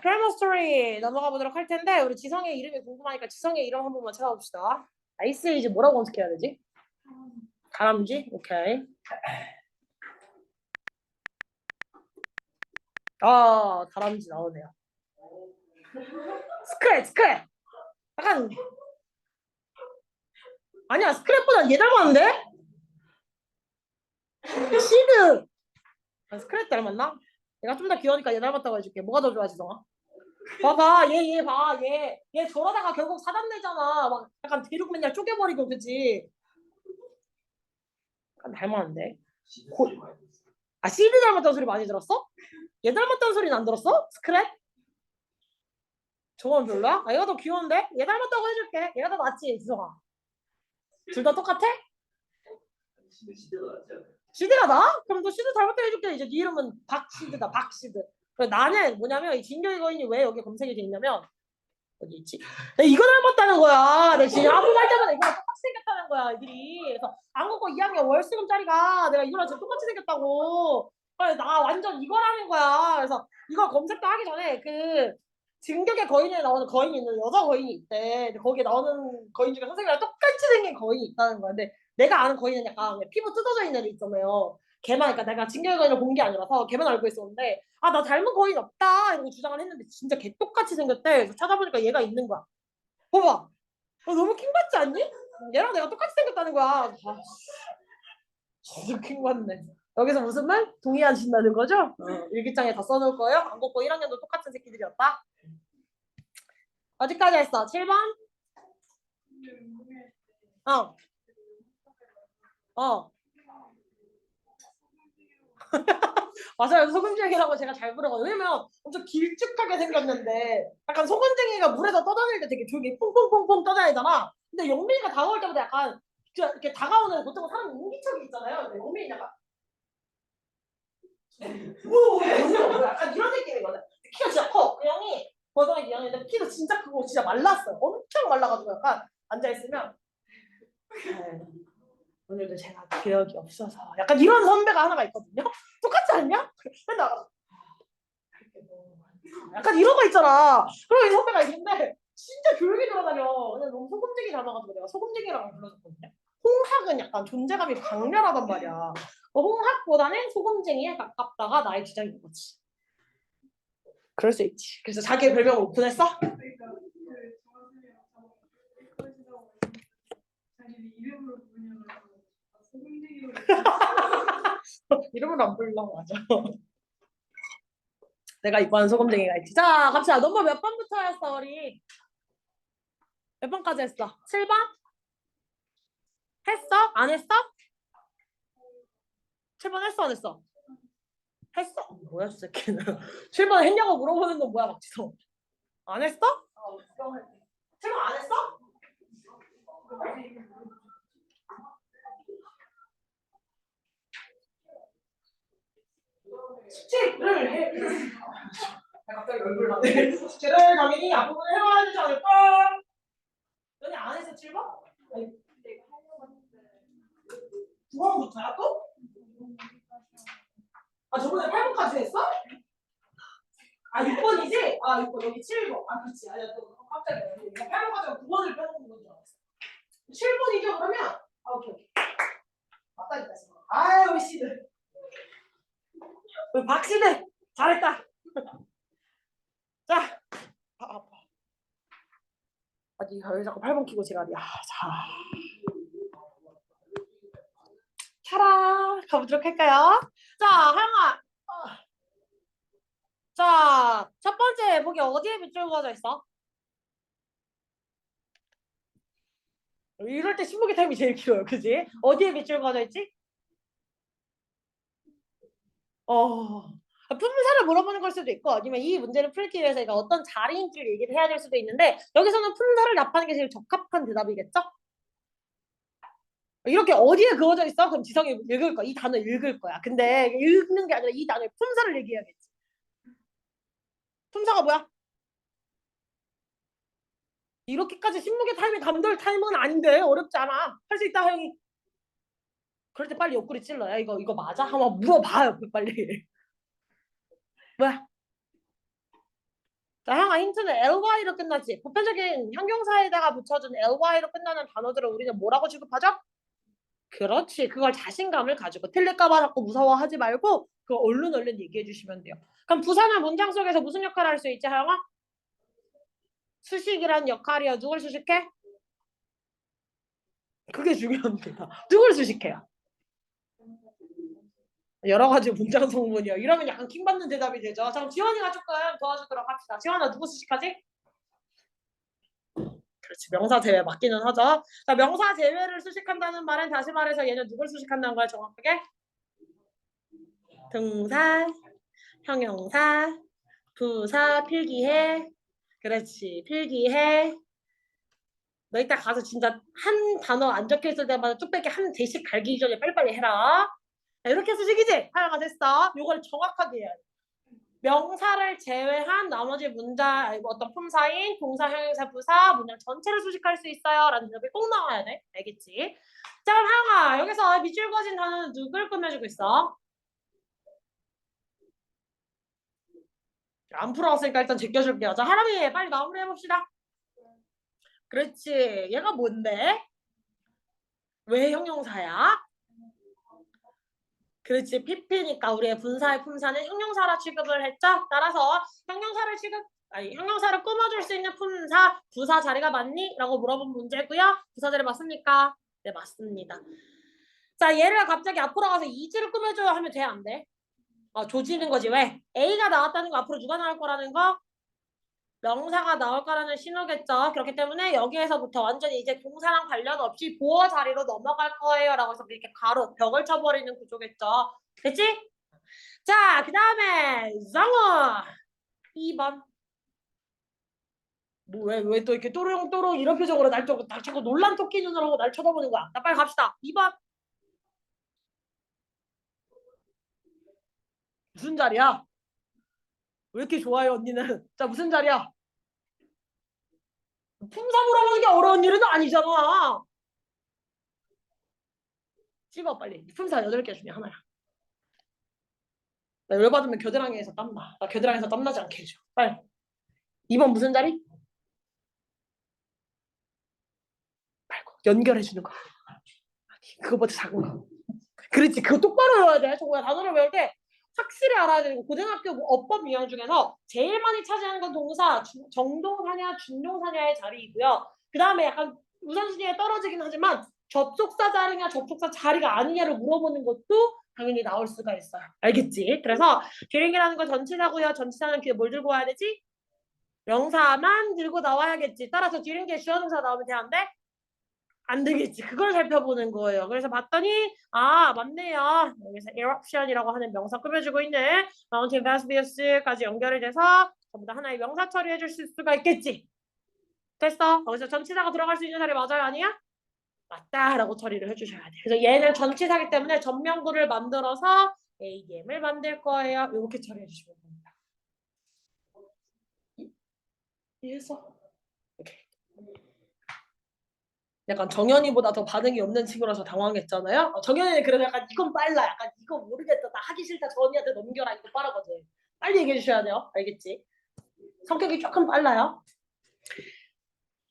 grammar story 넘어가 보도록 할 텐데 우리 지성의 이름이 궁금하니까 지성의 이름 한 번만 찾아봅시다. 아이스에이지 뭐라고 검색해야 되지? 다람쥐? 오케이. 아, 다람쥐 나오네요. 스크랩. 약간 아니야, 스크랩보다 얘 닮았는데? 시드. 아, 스크랩 닮았나? 얘가 좀 더 귀여우니까 얘 닮았다고 해줄게. 뭐가 더 좋아, 지성아? 봐봐, 얘 봐, 얘 저러다가 결국 사단 내잖아. 막 약간 뒤로 맨날 쪼개버리고, 그지? 약간 닮았는데. 고... 아, 시드 닮았다는 소리 많이 들었어? 얘 닮았다는 소리는 안 들었어? 스크랩? 저건 별로야? 아, 얘가 더 귀여운데? 얘 닮았다고 해줄게. 얘가 더 낫지, 지성아. 둘 다 똑같아? 시드가 나? 그럼 너 시드 닮았다 해줄게. 이제 네 이름은 박시드다, 박시드. 그래, 나는 뭐냐면 이 진격의 거인이 왜 여기 검색이 돼 있냐면 어디 있지? 내가 이거 닮았다는 거야. 내가 지금 아무 말 때마다 이거랑 똑같이 생겼다는 거야, 애들이. 그래서 한국어 2학년 월수금짜리가 내가 이거랑 진짜 똑같이 생겼다고. 그래, 나 완전 이거라는 거야. 그래서 이거 검색도 하기 전에 그 진격의 거인에 나오는 거인이 있는 여자 거인이 있대. 근데 거기에 나오는 거인 중에 선생님이랑 똑같이 생긴 거인이 있다는 거야. 근데 내가 아는 거인은 약간 피부 뜯어져 있는 애 있잖아요. 걔만, 그러니까 내가 진격의 거인을 본 게 아니라서 걔만 알고 있었는데, 아, 나 닮은 거인 없다 이러고 주장을 했는데 진짜 개 똑같이 생겼대. 그래서 찾아보니까 얘가 있는 거야. 봐봐. 너무 킹받지 않니? 얘랑 내가 똑같이 생겼다는 거야. 아, 진짜 킹받네. 여기서 무슨 말? 동의하신다는 거죠? 일기장에 다 써놓을 거예요. 안 걷고 1학년도 똑같은 새끼들이었다. 어디까지 했어? 7번? 어. 어. 맞아요. 소금쟁이라고 제가 잘 부르거든요. 왜냐면 엄청 길쭉하게 생겼는데 약간 소금쟁이가 물에서 떠다닐 때 되게 조용히 퐁퐁퐁퐁 떠다니잖아. 근데 영민이가 다가올 때마다 약간 이렇게 다가오는 보통 사람 인기척이 있잖아요. 근데 영민이 약간 오 약간 이런 느낌이거든. 키가 진짜 커. 그 형이 고등학교 2학년인데 키도 진짜 크고 진짜 말랐어요. 엄청 말라가지고 약간 앉아있으면 오늘도 제가 기억이 없어서 약간 이런 선배가 하나가 있거든요. 똑같지 않냐? 맨날 약간 이런 거 있잖아. 그리고 이 선배가 있는데 진짜 조용히 돌아다녀. 그냥 너무 소금쟁이 닮아가지고 내가 소금쟁이라고 불러줬거든요. 홍학은 약간 존재감이 강렬하단 말이야. 홍학보다는 소금쟁이에 가깝다가 나의 주장인 거지. 그럴 수 있지. 그래서 자기의 별명을 오픈했어? 그러니까 그 정선이랑 자기 이름으로 부르냐고 소금쟁이로 이름을 안 불러. 맞아. 내가 이뻐하는 소금쟁이가 있지. 자, 갑시다. 넘버 몇 번부터 했어, 우리? 몇 번까지 했어? 7번? 했어? 안 했어? 7번 했어, 안 했어? 했어? 뭐야, 저 새끼는. 7번 했냐고 물어보는 건 뭐야, 박지성. 안 했어? 7번 안 했어? 숙제를 해. 갑자기 얼굴 나네. 숙제를 당연히 앞부분에 해와야 되지 않을까? 너네 안 했어, 7번? 아니, 9번부터야, 또? 아, 저번에 8번까지 했어? 아, 6번이지? 아, 6번, 여기 7번. 아, 그렇지. 아니, 또 깜짝이야. 8번까지 9번을 빼놓은 건 줄 알았어. 7번이죠, 그러면? 아, 오케이. 맞다니까, 지금. 아유, 우리 씨들. 우리 박씨들. 잘했다. 자. 아, 아파. 아니, 왜 자꾸 8번 키고 제가, 야, 자. 차라. 가보도록 할까요? 자, 하영아. 자, 첫 번째 보기 어디에 밑줄 그어져 있어? 이럴 때 신문기 타임이 제일 길어요, 그지? 어디에 밑줄 그어져 있지? 품사를 물어보는 걸 수도 있고 아니면 이 문제를 풀기 위해서 이거 어떤 자리인지를 얘기를 해야 될 수도 있는데 여기서는 품사를 납하는 게 제일 적합한 대답이겠죠? 이렇게 어디에 그어져 있어? 그럼 지성이 읽을 거야. 이 단어 읽을 거야. 근데 읽는 게 아니라 이 단어의 품사를 얘기해야겠지. 품사가 뭐야? 이렇게까지 신무게 타임이 감돌 타임은 아닌데 어렵지 않아. 할 수 있다, 하영이. 그럴 때 빨리 옆구리 찔러. 야, 이거 맞아? 한번 물어봐요, 빨리. 뭐야? 자, 형아, 힌트는 ly로 끝나지. 보편적인 형용사에다가 붙여준 ly로 끝나는 단어들을 우리는 뭐라고 취급하죠? 그렇지. 그걸 자신감을 가지고 틀릴까 봐 자꾸 무서워하지 말고 그거 얼른 얘기해 주시면 돼요. 그럼 부사는 문장 속에서 무슨 역할을 할 수 있지, 하영아? 수식이란 역할이야. 누굴 수식해? 그게 중요합니다. 누굴 수식해요? 여러 가지 문장 성분이요. 이러면 약간 킹받는 대답이 되죠. 자, 그럼 지원이가 조금 도와주도록 합시다. 지원아, 누구 수식하지? 그렇지. 명사 제외 맞기는 하죠. 자, 명사 제외를 수식한다는 말은 다시 말해서 얘는 누굴 수식한다는 거야, 정확하게? 등사, 형용사, 부사, 필기해. 그렇지. 필기해. 너 이따 가서 진짜 한 단어 안 적혀 있을 때마다 뚝배기 한 대씩 갈기 전에 빨리빨리 해라. 자, 이렇게 수식이지? 하여가 됐어. 요걸 정확하게 해야 돼. 명사를 제외한 나머지 문장, 어떤 품사인 동사, 형용사, 부사, 문장 전체를 수식할 수 있어요. 라는 대답이 꼭 나와야 돼. 알겠지? 자, 그럼 하영아, 여기서 밑줄 그어진 단어는 누굴 꾸며주고 있어? 안 풀어왔으니까 일단 제껴줄게요. 자, 하람이 빨리 마무리 해봅시다. 그렇지. 얘가 뭔데? 왜 형용사야? 그렇지. PP니까 우리의 분사의 품사는 형용사라 취급을 했죠. 따라서 형용사를 꾸며줄 수 있는 품사, 부사 자리가 맞니? 라고 물어본 문제고요. 부사 자리 맞습니까? 네, 맞습니다. 자, 얘를 갑자기 앞으로 가서 이지를 꾸며줘야 하면 돼, 안 돼? 조지는 거지. 왜? A가 나왔다는 거 앞으로 누가 나올 거라는 거? 명사가 나올 거라는 신호겠죠. 그렇기 때문에 여기에서부터 완전히 이제 동사랑 관련 없이 보어 자리로 넘어갈 거예요. 라고 해서 이렇게 가로, 벽을 쳐버리는 구조겠죠. 됐지? 자, 그 다음에 정우 2번. 뭐 왜 또 이렇게 또롱또롱 이런 표정으로 날 자꾸 놀란 토끼 눈으로 하고 날 쳐다보는 거야. 나 빨리 갑시다. 2번. 무슨 자리야? 왜 이렇게 좋아요, 언니는? 자, 무슨 자리야? 품사 물어보는 게 어려운 일은 아니잖아. 씹어, 빨리. 품사 8개 중에 하나야. 나 열받으면 겨드랑이에서 땀나. 나 겨드랑이에서 땀나지 않게 해줘. 빨리. 2번 무슨 자리? 말고 연결해주는 거. 아니, 그거보다 작은 거. 그렇지. 그거 똑바로 외워야 돼. 정말 단어를 외울 때 확실히 알아야 되고 고등학교 어법 유형 중에서 제일 많이 차지하는 건 동사, 정동사냐 준동사냐의 자리이고요. 그 다음에 약간 우선순위에 떨어지긴 하지만 접속사 자리냐 접속사 자리가 아니냐를 물어보는 것도 당연히 나올 수가 있어요. 알겠지? 그래서 뒤링이라는 건 전치사고요. 전치사는 뒤에 뭘 들고 와야 되지? 명사만 들고 나와야겠지. 따라서 뒤링기에 주어동사 나오면 돼, 안 돼? 안 되겠지. 그걸 살펴보는 거예요. 그래서 봤더니 맞네요. 여기서 eruption이라고 하는 명사 꾸며주고 있는 mountain Vesuvius까지 연결이 돼서 전부 다 하나의 명사 처리해 줄 수가 있겠지. 됐어. 거기서 전치사가 들어갈 수 있는 자리 맞아요? 아니야? 맞다라고 처리를 해주셔야 돼. 그래서 얘는 전치사기 때문에 전명구를 만들어서 ADM을 만들 거예요. 이렇게 처리해 주시면 됩니다. 이해했어? 오케이. 약간 정연이보다 더 반응이 없는 친구라서 당황했잖아요. 정연이는 그래도 약간 이건 빨라. 약간 이거 모르겠다. 나 하기 싫다. 정연이한테 넘겨라. 이거 빠르거든. 빨리 얘기해 주셔야 돼요. 알겠지? 성격이 조금 빨라요.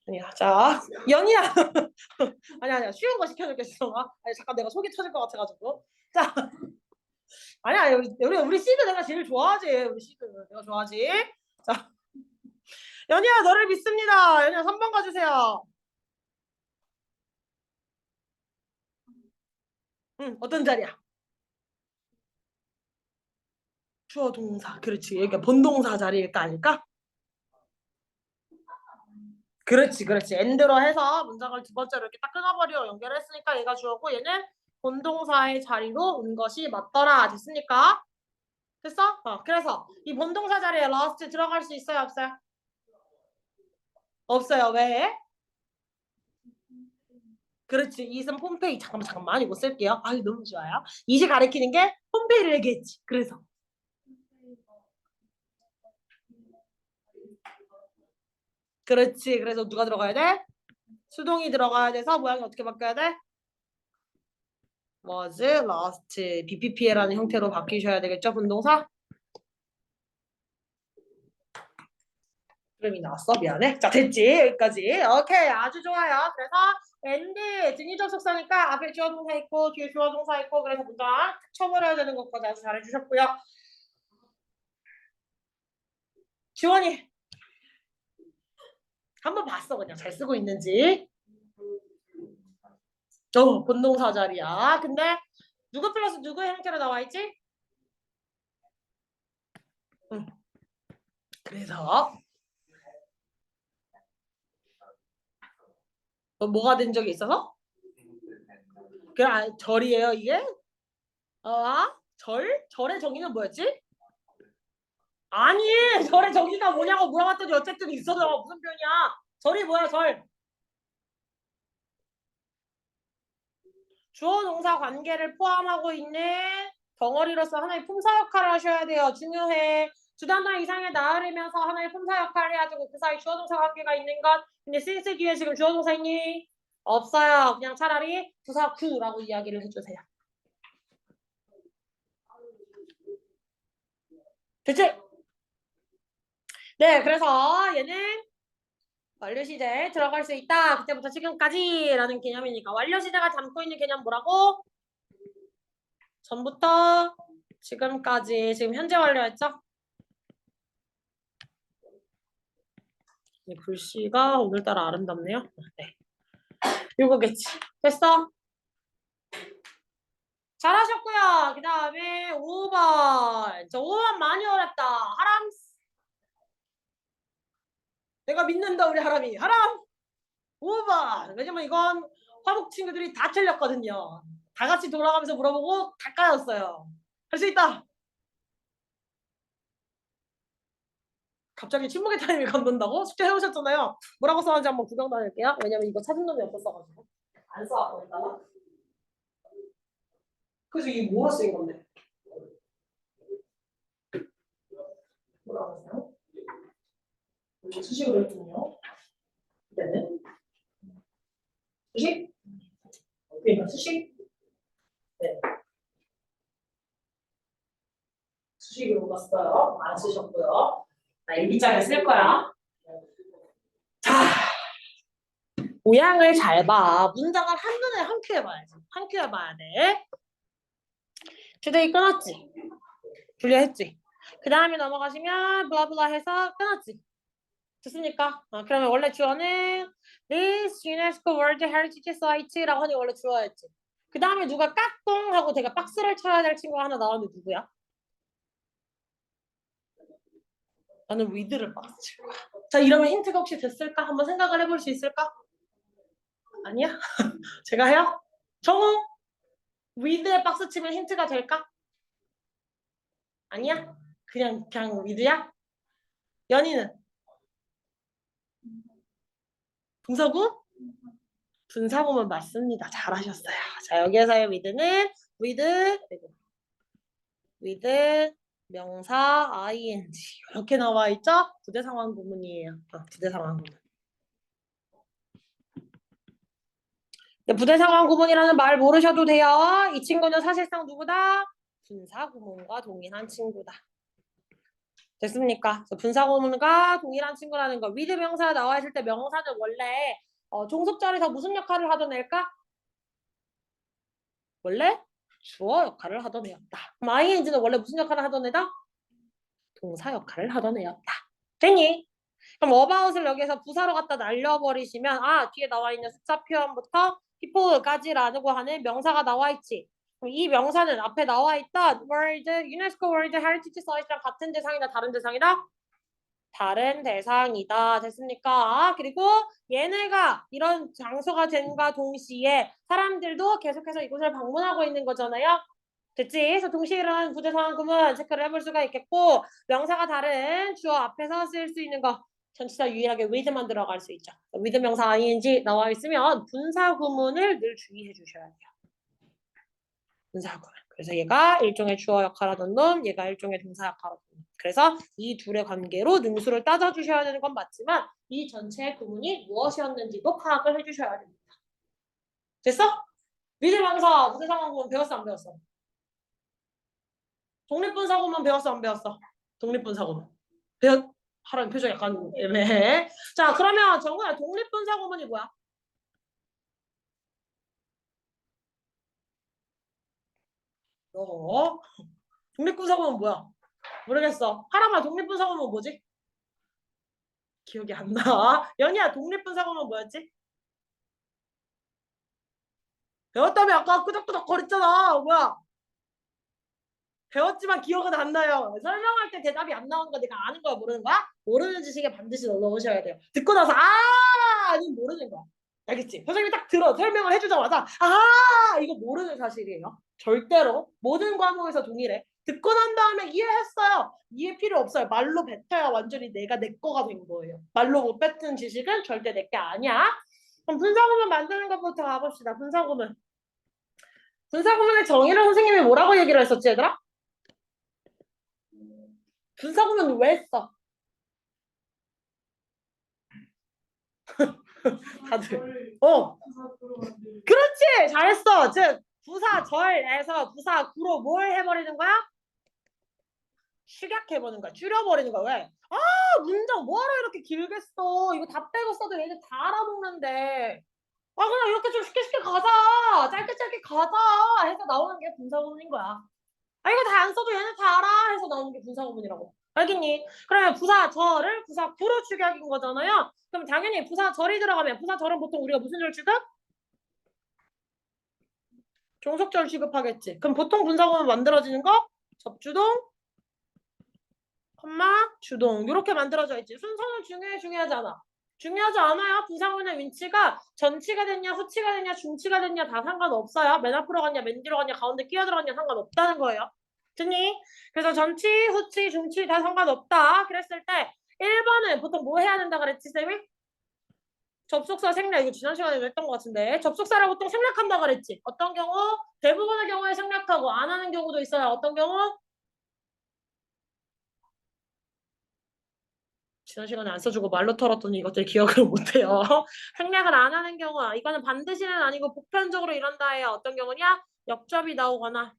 아니야. 자, 연이야. 아니야. 쉬운 거 시켜줄게, 지성아. 아니, 잠깐 내가 속이 터질 것 같아가지고. 자, 아니야. 우리 시드 내가 제일 좋아하지. 우리 시드 내가 좋아하지. 자, 연이야, 너를 믿습니다. 연이야, 3번 가주세요. 응, 어떤 자리야? 주어 동사. 그렇지. 그러니까 본동사 자리일까 아닐까? 그렇지. 엔드로 해서 문장을 두 번째로 이렇게 딱 끊어버리고 연결했으니까 얘가 주어고 얘는 본동사의 자리로 온 것이 맞더라. 됐습니까? 됐어? 그래서 이 본동사 자리에 last 들어갈 수 있어요? 없어요? 없어요. 왜? 그렇지. 이은 폼페이. 잠깐만. 이거 쓸게요. 아유, 너무 좋아요. 이시 가리키는 게 폼페이를 얘기했지. 그래서. 그렇지. 그래서 누가 들어가야 돼? 수동이 들어가야 돼서 모양이 어떻게 바뀌어야 돼? was last BPPL라는 형태로 바뀌셔야 되겠죠, 분동사? 이름이 나왔어? 미안해. 자, 됐지? 여기까지. 오케이. 아주 좋아요. 그래서 and 등위 접속사니까 앞에 주어 동사 있고 뒤에 주어 동사 있고 그래서 문장 탁 쳐버려야 되는 것까지 아주 잘해주셨고요. 지원이 한번 봤어. 그냥 잘 쓰고 있는지. 본동사 자리야. 근데 누구 플러스 누구의 형태로 나와 있지? 그래서 뭐가 된 적이 있어서? 절이에요 이게? 절의 정의는 뭐였지? 아니 절의 정의가 뭐냐고 물어봤더니 어쨌든 있어도 무슨 표현이야? 절이 뭐야 절? 주어 동사 관계를 포함하고 있는 덩어리로서 하나의 품사 역할을 하셔야 돼요. 중요해. 두 단어 이상의 나열이면서 하나의 품사 역할을 해가지고 그 사이 주어 동사 관계가 있는 것. 근데 since 뒤에 지금 주어 동사 있니? 없어요. 그냥 차라리 부사 구라고 이야기를 해주세요. 됐지? 네, 그래서 얘는 완료 시제에 들어갈 수 있다. 그때부터 지금까지라는 개념이니까 완료 시제가 담고 있는 개념 뭐라고? 전부터 지금까지 지금 현재 완료했죠? 글씨가 오늘따라 아름답네요. 네. 요거겠지. 됐어? 잘하셨고요. 그 다음에 5번. 저 5번 많이 어렵다. 하람. 내가 믿는다 우리 하람이. 하람. 5번. 왜냐면 이건 화목 친구들이 다 틀렸거든요. 다 같이 돌아가면서 물어보고 다 까였어요. 할 수 있다. 갑자기 침묵의 타임이 감돈다고? 숙제 해오셨잖아요. 뭐라고 써는지 한번 구경 다닐게요. 왜냐면 이거 찾은 놈이 없었어가지고. 안 써왔거든요. 그래서 이게 뭐로 쓰인 건데? 뭐라고 하세요? 수식으로 했군요. 그때는 수식? 그러니까 수식? 네. 수식으로 봤어요. 안 쓰셨고요. 나 일기장에 쓸 거야. 자, 모양을 잘 봐. 문장을 한눈에 한 큐에 봐야지. 한 큐에 봐야 돼. 주데이 끊었지? 분류했지? 그 다음에 넘어가시면 블라블라 해서 끊었지? 됐습니까? 그러면 원래 주어는 This UNESCO World Heritage Site라고 하니 원래 주어였지. 그 다음에 누가 까꿍 하고 내가 박스를 쳐야 될 친구가 하나 나오는데 누구야? 나는 with를 박스 칠 거야. 자, 이러면 힌트가 혹시 됐을까? 한번 생각을 해볼 수 있을까? 아니야? 제가 해요? 정우? with에 박스 치면 힌트가 될까? 아니야? 그냥 with야? 연희는? 분사구? 분사구문 맞습니다. 잘하셨어요. 자, 여기에서의 with는 with 명사 ing 이렇게 나와 있죠? 부대 상황 구문이에요. 부대 상황 구문. 부대 상황 구문이라는 말 모르셔도 돼요. 이 친구는 사실상 누구다? 분사 구문과 동일한 친구다. 됐습니까? 분사 구문과 동일한 친구라는 거. with 명사가 나와 있을 때 명사는 원래 종속절에서 무슨 역할을 하던 애일까? 원래 주어 역할을 하던 애였다. 그럼 ing는 원래 무슨 역할을 하던 애다? 동사 역할을 하던 애였다. 됐니? 그럼 about을 여기서 부사로 갖다 날려버리시면 뒤에 나와 있는 숫자 표현부터 people까지라고 하는 명사가 나와 있지. 그럼 이 명사는 앞에 나와 있던 World, UNESCO World Heritage Site랑 같은 대상이다 다른 대상이다? 다른 대상이다. 됐습니까? 그리고 얘네가 이런 장소가 된과 동시에 사람들도 계속해서 이곳을 방문하고 있는 거잖아요. 됐지? 그래서 동시에 일어나는 부대 상황 구문 체크를 해볼 수가 있겠고 명사가 다른 주어 앞에서 쓸 수 있는 거 전치사 유일하게 with만 들어갈 수 있죠. with 명사 ing 나와 있으면 분사 구문을 늘 주의해 주셔야 돼요. 분사 구문. 그래서 얘가 일종의 주어 역할하던 놈, 얘가 일종의 동사 역할하던 놈. 그래서 이 둘의 관계로 능수를 따져주셔야 되는 건 맞지만 이 전체의 구문이 무엇이었는지도 파악을 해주셔야 됩니다. 됐어? 미래망사, 부대상황구문 배웠어 안 배웠어? 독립분사구문 배웠어 안 배웠어? 독립분사구문. 하라는 표정 약간 애매해. 자, 그러면 정우야 독립분사구문이 뭐야? 어? 독립분사구문 뭐야? 모르겠어. 하람아 독립분사구문 뭐지? 기억이 안 나. 연희야 독립분사구문 뭐였지? 배웠다며 아까 끄덕끄덕 거렸잖아. 뭐야? 배웠지만 기억은 안 나요. 설명할 때 대답이 안 나오는 거 내가 아는 거야 모르는 거야? 모르는 지식에 반드시 넣으셔야 돼요. 듣고 나서 아니 모르는 거야. 알겠지? 선생님이 딱 들어 설명을 해주자마자 이거 모르는 사실이에요. 절대로 모든 과목에서 동일해. 듣고 난 다음에 이해했어요. 이해 필요 없어요. 말로 뱉어야 완전히 내 거가 된 거예요. 말로 못 뱉은 지식은 절대 내 게 아니야. 그럼 분사구문 만드는 것부터 가봅시다. 분사구문. 분사구문의 정의를 선생님이 뭐라고 얘기를 했었지 얘들아? 분사구문 왜 써? 다들. 그렇지! 잘했어. 즉 부사절에서 부사구로 뭘 해버리는 거야? 축약해버리는 거야. 줄여버리는 거야. 왜? 문장 뭐하러 이렇게 길게 써? 이거 다 빼고 써도 얘네 다 알아먹는데. 그냥 이렇게 좀 쉽게 가자. 짧게 가자. 해서 나오는 게 분사구문인 거야. 이거 다 안 써도 얘네 다 알아. 해서 나오는 게 분사구문이라고. 알겠니? 그러면 부사절을 부사구로 축약인 거잖아요. 그럼 당연히 부사절이 들어가면 부사절은 보통 우리가 무슨 절 취급? 종속절 취급하겠지. 그럼 보통 분사구문 만들어지는 거? 접주동, 콤마, 주동 이렇게 만들어져 있지. 순서는 중요하지 않아. 중요하지 않아요. 분사구문의 위치가 전치가 됐냐, 후치가 됐냐, 중치가 됐냐 다 상관없어요. 맨 앞으로 갔냐, 맨 뒤로 갔냐, 가운데 끼어 들어갔냐 상관없다는 거예요. 듣니? 그래서 전치, 후치, 중치 다 상관없다. 그랬을 때 1번은 보통 뭐 해야 된다 그랬지, 쌤이? 접속사 생략. 이거 지난 시간에 했던 것 같은데. 접속사를 보통 생략한다 그랬지. 어떤 경우? 대부분의 경우에 생략하고 안 하는 경우도 있어요. 어떤 경우? 지난 시간에 안 써주고 말로 털었더니 이것들 기억을 못해요. 생략을 안 하는 경우. 이거는 반드시는 아니고 보편적으로 이런다예요. 어떤 경우냐? 역접이 나오거나.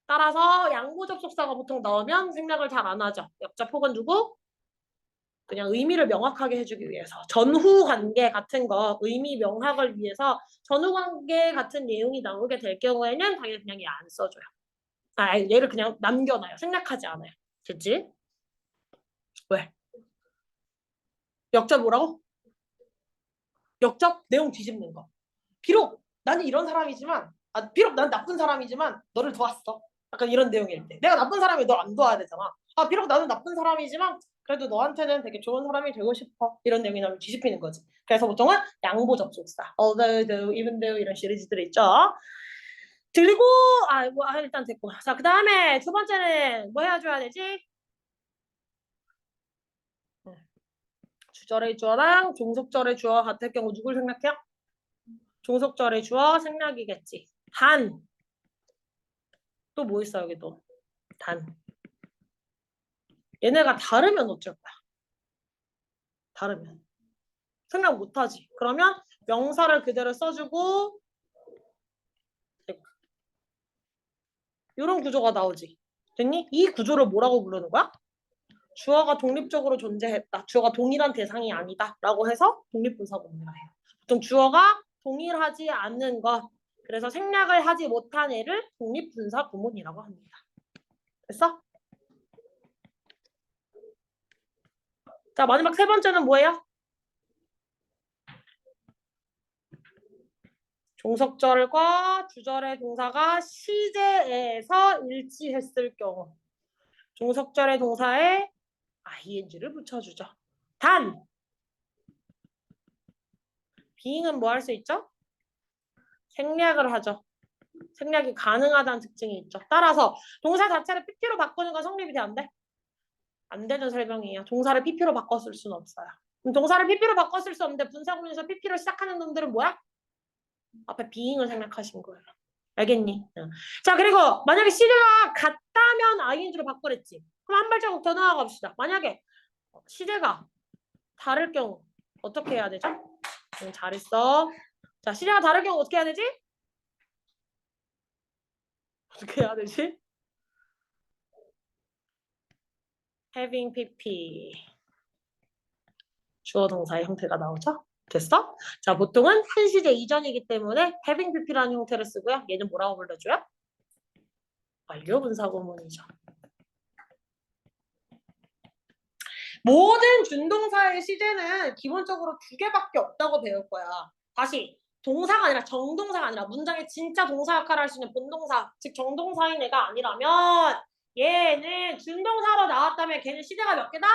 따라서 양보 접속사가 보통 나오면 생략을 잘 안 하죠. 역접 혹은 누구? 그냥 의미를 명확하게 해주기 위해서 전후 관계 같은 거 의미 명확을 위해서 전후 관계 같은 내용이 나오게 될 경우에는 당연히 그냥 얘 안 써줘요. 얘를 그냥 남겨놔요. 생략하지 않아요. 됐지? 왜? 역접 뭐라고? 역접 내용 뒤집는 거. 비록 나는 이런 사람이지만 비록 난 나쁜 사람이지만 너를 도왔어. 약간 이런 내용일 때 내가 나쁜 사람이 널 안 도와야 되잖아. 비록 나는 나쁜 사람이지만 그래도 너한테는 되게 좋은 사람이 되고 싶어. 이런 내용이 나오면 뒤집히는 거지. 그래서 보통은 양보 접속사 although, though, even though 이런 시리즈들이 있죠. 그리고 일단 됐고. 자, 그 다음에 두 번째는 뭐 해줘야 되지? 주절의 주어랑 종속절의 주어 같을 경우 누굴 생략해요? 종속절의 주어 생략이겠지. 단. 또 뭐 있어 여기 또. 단. 얘네가 다르면 어쩔 거야? 다르면. 생략 못하지. 그러면 명사를 그대로 써주고 이런 구조가 나오지. 됐니? 이 구조를 뭐라고 부르는 거야? 주어가 독립적으로 존재했다. 주어가 동일한 대상이 아니다. 라고 해서 독립분사구문이라 해요. 보통 주어가 동일하지 않는 것. 그래서 생략을 하지 못한 애를 독립분사구문이라고 합니다. 됐어? 자, 마지막 세 번째는 뭐예요? 종속절과 주절의 동사가 시제에서 일치했을 경우 종속절의 동사에 ing를 붙여주죠. 단 being은 뭐 할 수 있죠? 생략을 하죠. 생략이 가능하다는 특징이 있죠. 따라서 동사 자체를 pp로 바꾸는 건 성립이 돼? 안 돼? 안 되는 설명이에요. 동사를 pp로 바꿨을 수는 없어요. 그럼 동사를 pp로 바꿨을 수 없는데 분사구문에서 pp로 시작하는 놈들은 뭐야? 앞에 being을 생략하신 거예요. 알겠니? 자, 그리고 만약에 시제가 같다면 ing로 바꾸랬지. 그럼 한 발자국 더 나아가 봅시다. 만약에 시제가 다를 경우 어떻게 해야 되죠? 잘했어. 자, 시제가 다를 경우 어떻게 해야 되지? 어떻게 해야 되지? having pp 주어 동사의 형태가 나오죠? 됐어? 자, 보통은 한 시제 이전이기 때문에 having pp라는 형태를 쓰고요. 얘는 뭐라고 불러줘요? 완료 분사구문이죠. 모든 준동사의 시제는 기본적으로 두 개밖에 없다고 배울 거야. 다시 동사가 아니라 정동사가 아니라 문장의 진짜 동사 역할을 할 수 있는 본동사, 즉 정동사인 애가 아니라면 얘는 준동사로 나왔다면 걔는 시제가 몇 개다?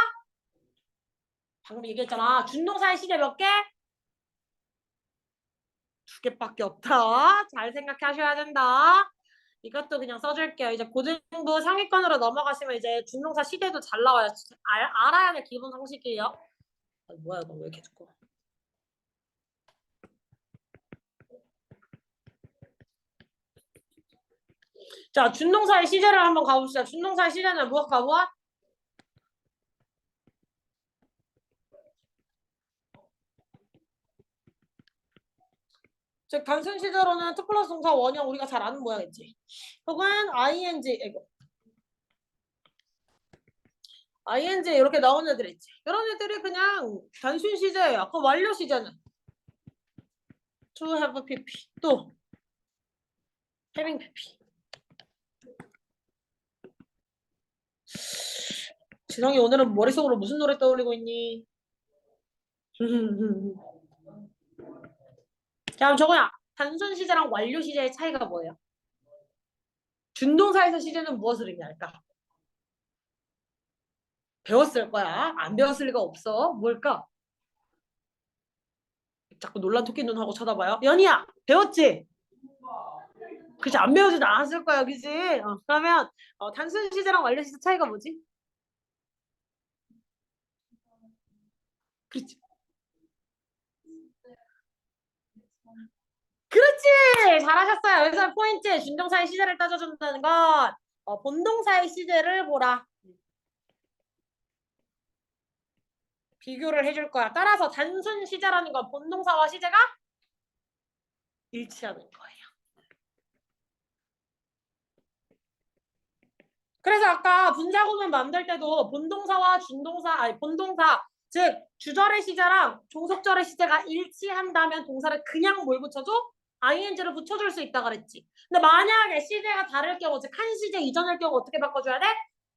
방금 얘기했잖아. 준동사의 시제 몇 개? 두 개밖에 없다. 잘 생각하셔야 된다. 이것도 그냥 써줄게요. 이제 고등부 상위권으로 넘어가시면 이제 준동사 시제도 잘 나와요. 알아야 할 기본 상식이에요. 아, 뭐야 이거 왜 이렇게 두꺼워. 자, 준동사의 시제를 한번 가봅시다. 준동사의 시제는 무엇과 무엇? 즉 단순 시제로는 to 플러스 동사 원형 우리가 잘 아는 모양이지. 혹은 ing 이거 ing 이렇게 나오는 애들 있지. 이런 애들이 그냥 단순 시제예요. 그 완료 시제는 to have pp 또 having pp. 지성이 오늘은 머릿속으로 무슨 노래 떠올리고 있니? 자, 그럼 저거야. 단순 시제랑 완료 시제의 차이가 뭐예요? 준동사에서 시제는 무엇을 의미할까? 배웠을 거야. 안 배웠을 리가 없어. 뭘까? 자꾸 놀란 토끼 눈 하고 쳐다봐요. 연희야, 배웠지? 그치, 안 배우지도 않았을 거야, 그치? 그러면 단순 시제랑 완료 시제 차이가 뭐지? 그렇지. 그렇지! 잘하셨어요. 여기서 포인트, 준동사의 시제를 따져준다는 건 본동사의 시제를 보라. 비교를 해줄 거야. 따라서 단순 시제라는 건 본동사와 시제가 일치하는 거예요. 그래서 아까 분사구문 만들 때도 본동사와 준동사, 아니 본동사, 즉 주절의 시제랑 종속절의 시제가 일치한다면 동사를 그냥 뭘 붙여줘? ing를 붙여줄 수 있다 그랬지. 근데 만약에 시제가 다를 경우, 즉 한 시제 이전일 경우 어떻게 바꿔줘야 돼?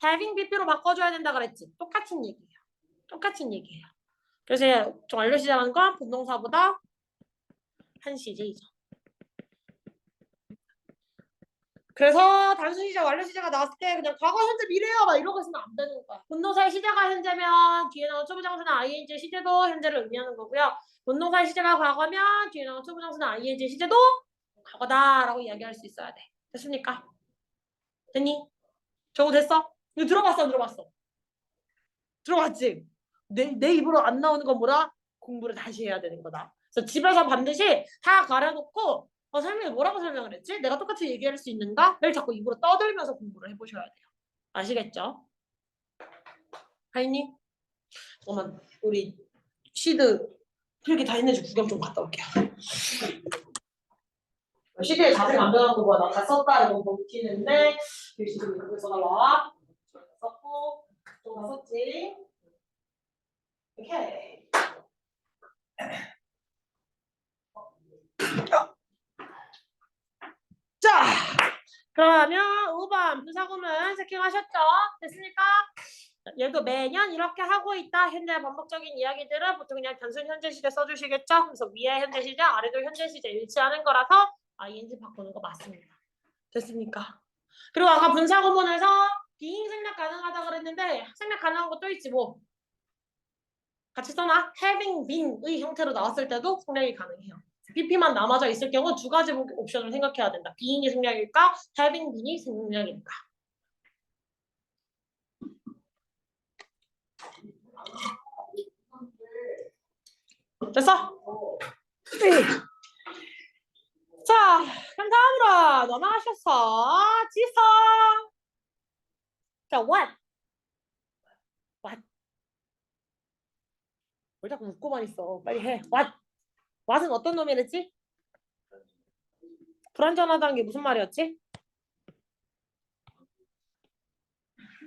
having pp로 바꿔줘야 된다 그랬지. 똑같은 얘기예요. 똑같은 얘기예요. 그래서 좀 완료 시제라는 건 본동사보다 한 시제 이전. 그래서 단순 시제, 완료 시제가 나왔을 때 그냥 과거, 현재, 미래요 막 이러고 있으면 안 되는 거야. 본동사의 시제가 현재면 뒤에 나온 초부정사는 ing 시제도 현재를 의미하는 거고요. 본동사의 시제가 과거면 뒤에 나온 초부정사는 ing 시제도 과거다라고 이야기할 수 있어야 돼. 됐습니까? 됐니? 저거 됐어? 이거 들어봤어, 안 들어봤어? 들어봤지? 내 입으로 안 나오는 건 뭐라? 공부를 다시 해야 되는 거다. 그래서 집에서 반드시 다 가려놓고 설명이 뭐라고 설명을 했지? 내가 똑같이 얘기할 수 있는가?를 자꾸 입으로 떠들면서 공부를 해보셔야 돼요. 아시겠죠? 하이님? 잠깐만 우리 시드 필기 다 했는지 구경 좀 갔다 올게요. 시드에 자세히 만들어놓은 거 봐. 나 다 썼다 이거 버티는데 시드 이렇게 써달라. 썼고 좀 다 썼지? 오케이. 자, 그러면 5번 분사구문 체킹하셨죠? 됐습니까? 얘도 매년 이렇게 하고 있다. 현재 반복적인 이야기들은 보통 그냥 단순 현재 시제 써주시겠죠? 그래서 위에 현재 시제, 아래도 현재 시제 일치하는 거라서 ing 바꾸는 거 맞습니다. 됐습니까? 그리고 아까 분사구문에서 being 생략 가능하다 그랬는데 생략 가능한 거 또 있지 뭐. 같이 써놔. having been의 형태로 나왔을 때도 생략이 가능해요. pp만 남아져 있을 경우 두 가지 옵션을 생각해야 된다. being이 생략일까? having been이 생략일까? 됐어? 네. 자, 그럼 다음으로 넘어가셨어. 지성. 자, what? what? 뭘 자꾸 웃고만 있어. 빨리 해. what? what은 어떤 놈이랬지? 불완전하다는 게 무슨 말이었지?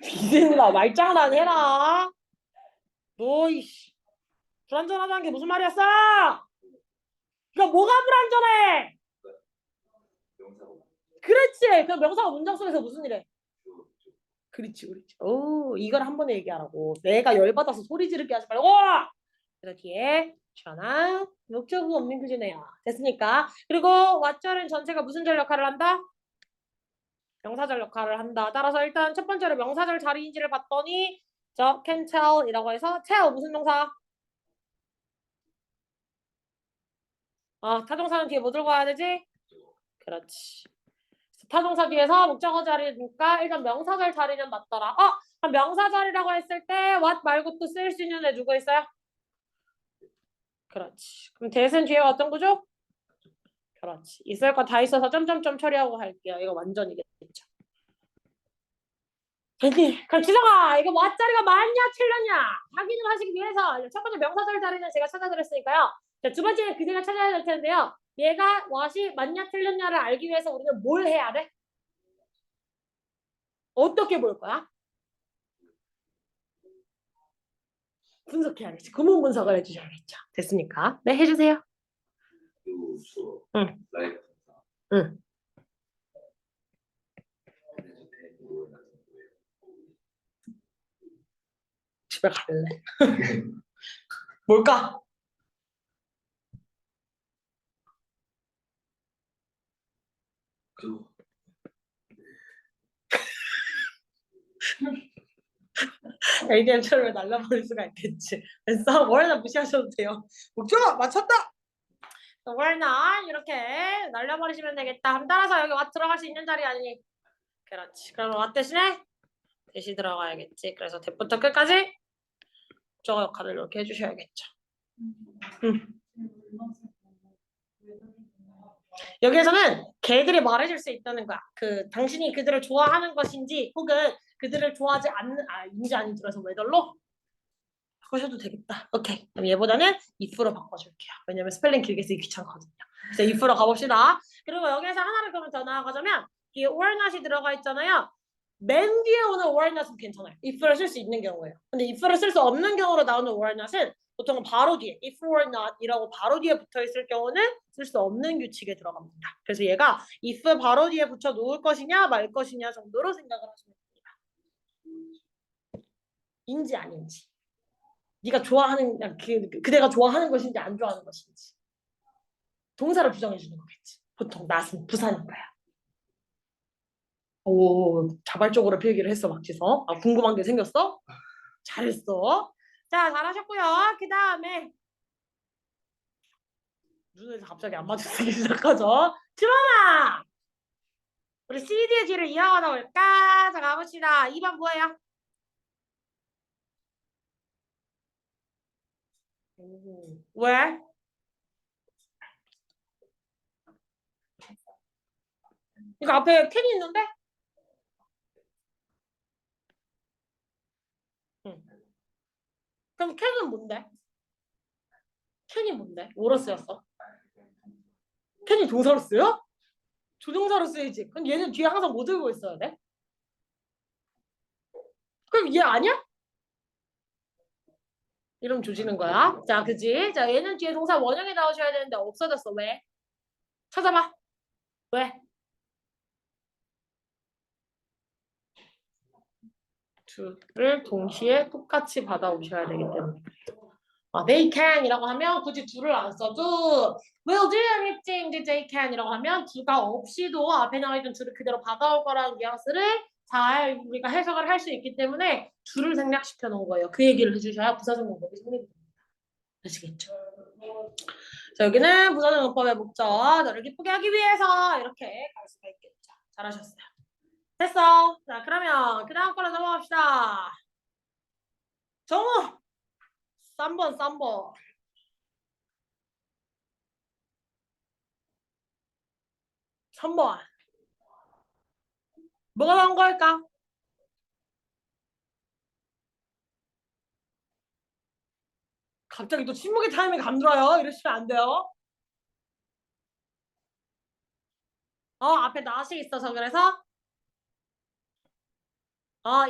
이제는 말장난 해라. 너 이씨. 불완전하다는 게 무슨 말이었어? 그러니까 뭐가 불완전해? 그렇지. 그 명사가 문장 속에서 무슨 일해? 그렇지, 그렇지. 오, 이걸 한 번에 얘기하라고. 내가 열받아서 소리 지르게 하지 말고. 그래서 뒤에 전화 목적어 없는 규제네요. 됐으니까. 그리고 왓절은 전체가 무슨 절 역할을 한다? 명사절 역할을 한다. 따라서 일단 첫 번째로 명사절 자리인지를 봤더니 저 can tell이라고 해서 tell 무슨 명사? 타동사는 뒤에 뭐 들고 와야 되지? 그렇지. 타동사 뒤에서 목적어 자리니까 일단 명사절 자리는 맞더라. 그럼 명사절이라고 했을 때 what 말고 또 쓸 수 있는 애 누구 있어요? 그렇지. 그럼 대신 뒤에가 어떤 거죠? 그렇지. 있을 거 다 있어서 점점점 처리하고 갈게요. 이거 완전 이겠죠. 그럼 지성아 이거 what 자리가 맞냐 틀렸냐 확인을 하시기 위해서 첫 번째 명사절 자리는 제가 찾아드렸으니까요. 자, 두 번째는 그대가 찾아야 될 텐데요. 얘가 what이 맞냐 틀렸냐를 알기 위해서 우리는 뭘 해야 돼? 어떻게 볼 거야? 분석해야겠지. 구문 분석을 해주셔야겠죠. 됐습니까? 네, 해주세요. 응. 응. 집에 갈래. 뭘까? ADM처럼 날라버릴 수가 있겠지. 그래서 월나 무시하셔도 돼요. 목표 맞췄다. 월나 이렇게 날려버리시면 되겠다. 그럼 따라서 여기 와 들어갈 수 있는 자리 아니니? 그렇지. 그럼 와 대신에 대시 들어가야겠지. 그래서 대부터 끝까지 저거 역할을 이렇게 해주셔야겠죠. 여기에서는 걔들이 말해줄 수 있다는 거야. 당신이 그들을 좋아하는 것인지 혹은 그들을 좋아하지 않는 인지 아닌지 그래서 whether로 바꾸셔도 되겠다. 오케이. 그럼 얘보다는 if로 바꿔줄게요. 왜냐면 스펠링 길게 쓰기 귀찮거든요. 그래서 if로 가봅시다. 그리고 여기에서 하나를 그러면 더 나아가자면 뒤에 or not이 들어가 있잖아요. 맨 뒤에 오는 or not은 괜찮아요. if를 쓸 수 있는 경우예요. 근데 if를 쓸 수 없는 경우로 나오는 or not은 보통은 바로 뒤에 if or not 이라고 바로 뒤에 붙어 있을 경우는 쓸 수 없는 규칙에 들어갑니다. 그래서 얘가 if 바로 뒤에 붙여 놓을 것이냐 말 것이냐 정도로 생각을 하시면 됩니다. 인지 아닌지. 네가 좋아하는 그대가 좋아하는 것인지 안 좋아하는 것인지 동사를 부정해 주는 거겠지. 보통 낫은 부사니까요. 오 자발적으로 필기를 했어 박지성. 궁금한 게 생겼어? 잘했어. 자 잘하셨고요. 그 다음에 눈에서 갑자기 안 맞추기 시작하죠. 지원아 우리 CD의 뒤를 이어가다 볼까? 자 가봅시다. 2번 뭐예요? 왜? 이거 앞에 캔이 있는데? 응. 그럼 캔은 뭔데? 캔이 뭔데? 뭐로 쓰였어? 캔이 동사로 쓰여? 조종사로 쓰이지. 근데 얘는 뒤에 항상 뭐 들고 있어야 돼? 그럼 얘 아니야? 이름 조지는 거야. 자, 그지? 자, 얘는 뒤에 동사 원형이 나오셔야 되는데 없어졌어. 왜? 찾아봐. 왜? 둘을 동시에 똑같이 받아오셔야 되기 때문에. they can 이라고 하면 굳이 둘을 안 써도 will do anything they can 이라고 하면 두가 없이도 앞에 나와 있던 둘을 그대로 받아올 거라는 뉘앙스를 잘 우리가 해석을 할 수 있기 때문에 둘을 생략시켜 놓은 거예요. 그 얘기를 해주셔야 부사적 문법이 성립이 됩니다. 아시겠죠? 자, 여기는 부사적 문법의 목적, 너를 기쁘게 하기 위해서 이렇게 갈 수가 있겠죠. 잘하셨어요. 됐어. 자, 그러면 그 다음 거로 넘어갑시다. 정우! 3번, 3번. 3번. 뭐가 나온 걸까? 갑자기 또 침묵의 타임에 감들어요. 이러시면 안 돼요. 앞에 not이 있어서 그래서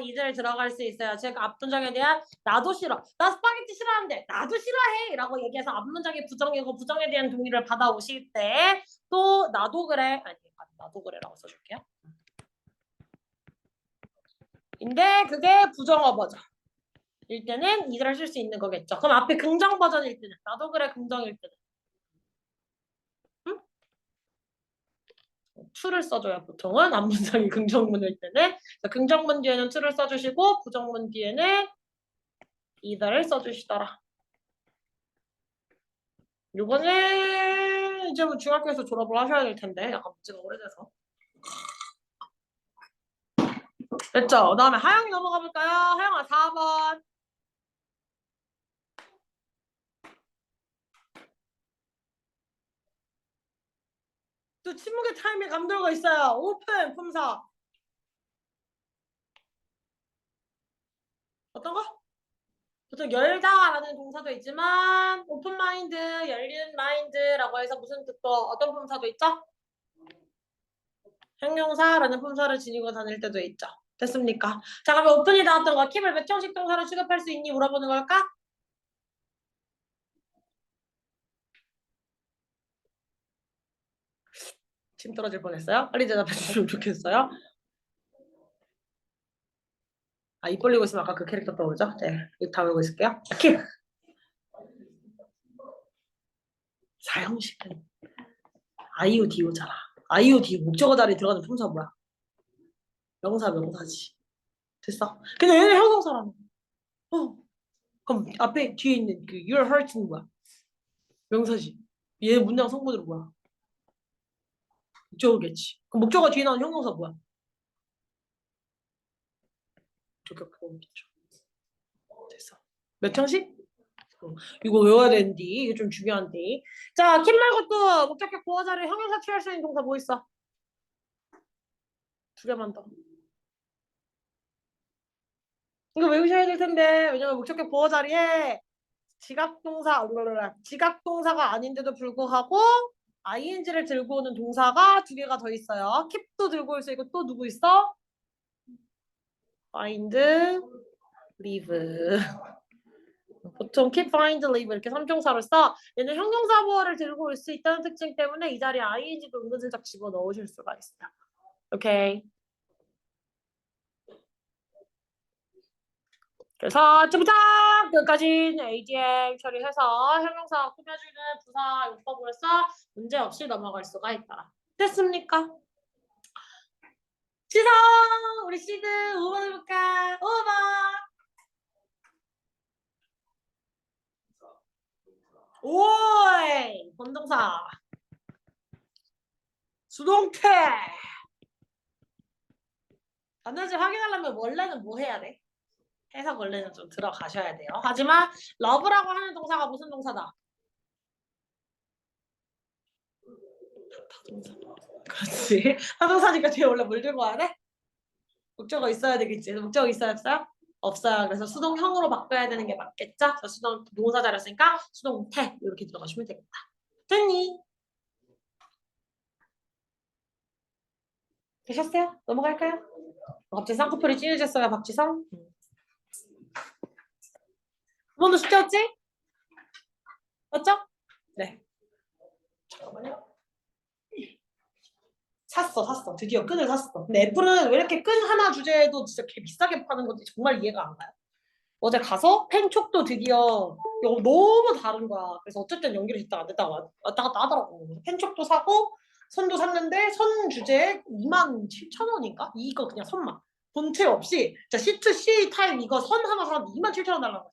이들 들어갈 수 있어요. 즉 앞문장에 대한 나도 싫어. 나 스파게티 싫어하는데 나도 싫어해 라고 얘기해서 앞문장이 부정이고 부정에 대한 동의를 받아오실 때 또 나도 그래 아니 나도 그래라고 써줄게요. 근데 그게 부정어 버전일 때는 이들을 쓸 수 있는 거겠죠. 그럼 앞에 긍정 버전일 때는 나도 그래 긍정일 때는 응? to를 써줘요. 보통은 앞문장이 긍정문일 때는 긍정문 뒤에는 to를 써주시고 부정문 뒤에는 이들을 써주시더라. 요번에 이제 뭐 중학교에서 졸업을 하셔야 될 텐데 약간 문제가 오래돼서 됐죠? 그다음에 하영이 넘어가 볼까요? 하영아 4번. 또 침묵의 타임에 감돌고 있어요. 오픈 품사 어떤 거? 보통 열다라는 동사도 있지만 오픈 마인드, 열린 마인드라고 해서 무슨 뜻도 어떤 품사도 있죠? 형용사라는 품사를 지니고 다닐 때도 있죠. 됐습니까? 자 그러면 오픈이 나왔던 거 킵을 몇 형식 동사로 취급할 수 있니 물어보는 걸까? 침 떨어질 뻔했어요. 빨리 대답해 주시면 좋겠어요. 입 벌리고 있으면 아까 그 캐릭터 떠오르죠? 네, 입 다물고 있을게요. 킵! 사형식은 IUDO잖아. IUD 목적어 자리에 들어가는 품사 뭐야? 명사지. 됐어? 근데 얘는 형용사라는 어. 그럼 앞에 뒤에 있는 그 you're hurt는 뭐야? 명사지. 얘 문장 성분으로 뭐야? 목적어겠지. 그럼 목적어 뒤에 나오는 형용사 뭐야? 목적격 보험겠죠. 됐어. 몇 형식? 이거 외워야 되는데 이게 좀 중요한데. 자, 킴 말고 또 목적격 보호 자리에 형용사 취할 수 있는 동사 뭐 있어? 두 개만 더. 이거 외우셔야 될 텐데 왜냐면 목적격 보호 자리에 지각동사가 아닌데도 불구하고 ing를 들고 오는 동사가 두 개가 더 있어요. keep도 들고 올 수 있고 또 누구 있어? find, leave. 보통 keep, find, leave 이렇게 3종사로 써. 얘는 형용사 보호를 들고 올 수 있다는 특징 때문에 이 자리에 ing도 은근슬쩍 집어넣으실 수가 있어요. 오케이. 그래서 쭈부탁 끝까지 ADM 처리해서 형용사 꾸며주는 부사 용법으로 써 문제없이 넘어갈 수가 있다. 됐습니까? 시성! 우리 시드 5번 해볼까? 5번! 오이! 본동사 수동태! 단어질 확인하려면 원래는 뭐 해야 돼? 해석 원래는 좀 들어가셔야 돼요. 하지만 러브라고 하는 동사가 무슨 동사다? 타동사. 그렇지. 타동사니까 뒤에 원래 뭘 들고 와야 돼? 목적어 있어야 되겠지. 목적어 있어요, 없어요? 없어요. 그래서 수동형으로 바꿔야 되는 게 맞겠죠? 그래서 수동 동사 자렸으니까 수동태 이렇게 들어가시면 되겠다. 됐니? 되셨어요? 넘어갈까요? 갑자기 쌍꺼풀이 찐해졌어요, 박지성? 두 번도 숙제였지? 맞죠? 네. 잠깐만요. 샀어. 드디어 끈을 샀어. 근데 애플은 왜 이렇게 끈 하나 주제도 진짜 개 비싸게 파는 건지 정말 이해가 안 가요. 어제 가서 펜촉도 드디어 이거 너무 다른 거야. 그래서 어쨌든 연결이 됐다 안 됐다 왔다 갔다 하더라고. 그래서 펜촉도 사고 선도 샀는데 선 주제에 27,000원인가? 이거 그냥 선만. 본체 없이 진짜 C2C 타입 이거 선 하나 사는데 27,000원 달라고.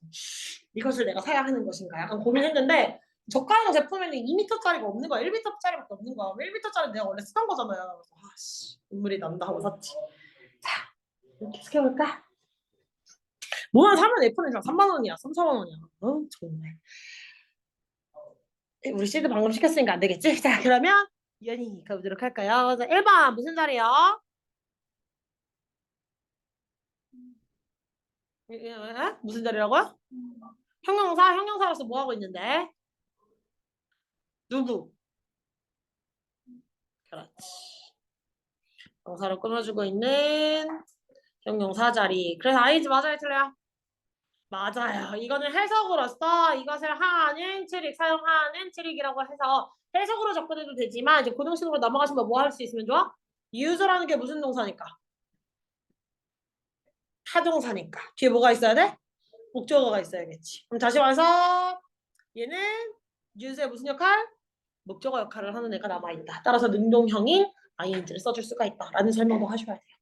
이것을 내가 사야 하는 것인가? 약간 고민했는데 저가형 제품에는 2m짜리가 없는 거야. 1m짜리밖에 없는 거야. 1m짜리 내가 원래 쓰던 거잖아요. 그래서 아씨 눈물이 난다 하고 샀지. 자, 이렇게 시켜볼까? 뭐만 사면 애플은 그냥 3만 원이야. 3, 4만 원이야. 정말. 우리 시드 방금 시켰으니까 안 되겠지? 자, 그러면 유연이 가보도록 할까요? 자, 1번 무슨 자리요? 무슨 자리라고요? 형용사로서 뭐 하고 있는데? 누구? 그렇지. 명사를 꾸며주고 있는 형용사 자리. 그래서 아이즈 맞아요, 틀려요? 맞아요. 이거는 해석으로서 이것을 하는 트릭, 사용하는 트릭이라고 해서 해석으로 접근해도 되지만 이제 고등식으로 넘어가시면 뭐 할 수 있으면 좋아? use라는 게 무슨 동사니까? 타동사니까. 뒤에 뭐가 있어야 돼? 목적어가 있어야겠지. 그럼 다시 말해서 얘는 use의 무슨 역할? 목적어 역할을 하는 애가 남아있다. 따라서 능동형인 ing를 써줄 수가 있다라는 설명도 하셔야 돼요.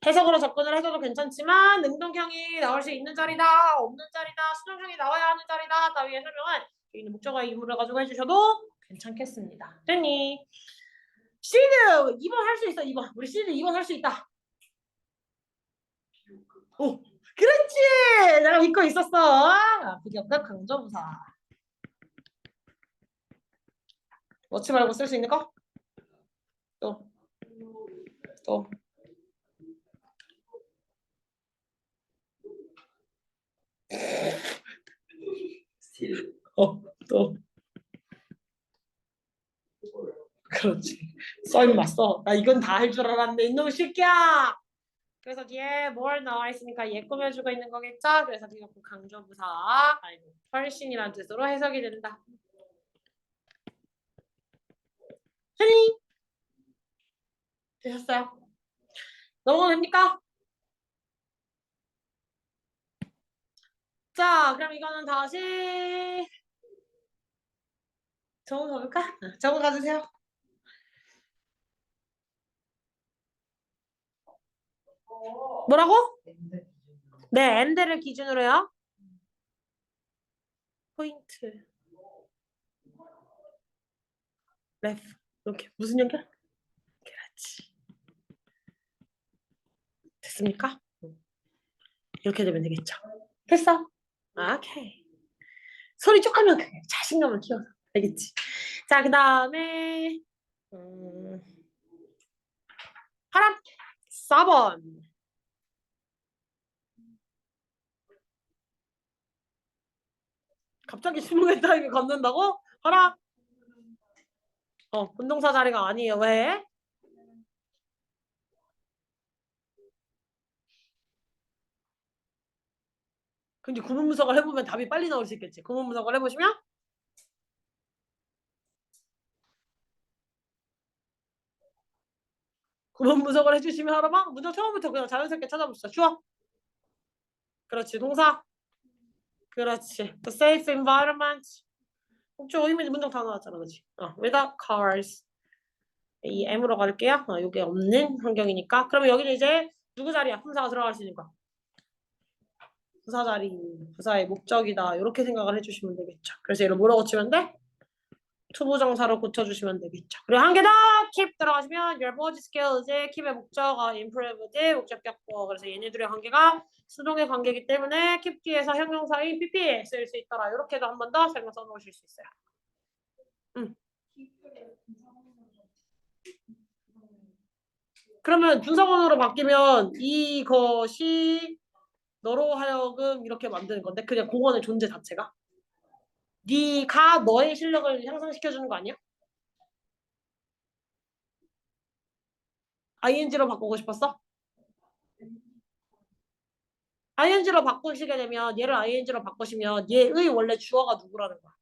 해석으로 접근을 해줘도 괜찮지만 능동형이 나올 수 있는 자리다, 없는 자리다, 수동형이 나와야 하는 자리다 따위의 설명은 여기 있는 목적어 이름을 가지고 해주셔도 괜찮겠습니다. 됐니? 시드 2번 할 수 있어. 2번 우리 시드 2번 할 수 있다. 오, 그렇지. 내가 믿고 있었어. 부기업과 강조부사. 워치 말고 쓸 수 있는 거? 또. 또. 또. 그렇지. 써 임마 써. 나 이건 다 할 줄 알았는데 이놈의 새끼야. 그래서 뒤에 뭘 나와 있으니까 얘 꾸며주고 있는 거겠죠? 그래서 비교구 강조부사 아니고 훨씬이라는 뜻으로 해석이 된다. 흔히 되셨어요? 넘어가도 됩니까? 자, 그럼 이거는 다시 정우 가볼까? 정우 가주세요. 뭐라고? 네, 엔드를 기준으로요. 포인트. 레프. 이렇게 무슨 연결? 그렇지. 됐습니까? 이렇게 되면 되겠죠. 됐어? 오케이. 소리 조금만 크게 자신감을 키워서 알겠지? 자, 그 다음에 파란 4번. 갑자기 수능에 따위게 걷는다고? 하라. 분동사 자리가 아니에요. 왜? 근데 구문 분석을 해보면 답이 빨리 나올 수 있겠지. 구문 분석을 해보시면 구문 분석을 해주시면 하라방 문장 처음부터 그냥 자연스럽게 찾아봅시다. 쉬워. 그렇지. 동사. 그렇지. The safe environment. 혹시 이미 문장 다 나왔잖아, 그렇지? without cars. 이 M으로 갈게요. 이게 없는 환경이니까. 그러면 여기는 이제 누구 자리야? 품사가 들어갈 수 있는 거. 부사 자리, 부사의 목적이다. 이렇게 생각을 해주시면 되겠죠. 그래서 얘를 뭐라고 치면 돼? 투부정사로 고쳐주시면 되겠죠. 그리고 한 개 더! keep 들어가시면 your body skills, keep의 목적어 improved, 목적격보. 그래서 얘네들의 관계가 수동의 관계이기 때문에 keep 뒤에서 형용사인 pp에 쓸 수 있더라. 이렇게도 한 번 더 설명 써놓으실 수 있어요. 그러면 분사문으로 바뀌면 이것이 너로 하여금 이렇게 만드는 건데 그냥 공원의 존재 자체가 네가 너의 실력을 향상시켜주는 거 아니야? ing로 바꾸고 싶었어? ing로 바꾸시게 되면 얘를 ing로 바꾸시면 얘의 원래 주어가 누구라는 거야.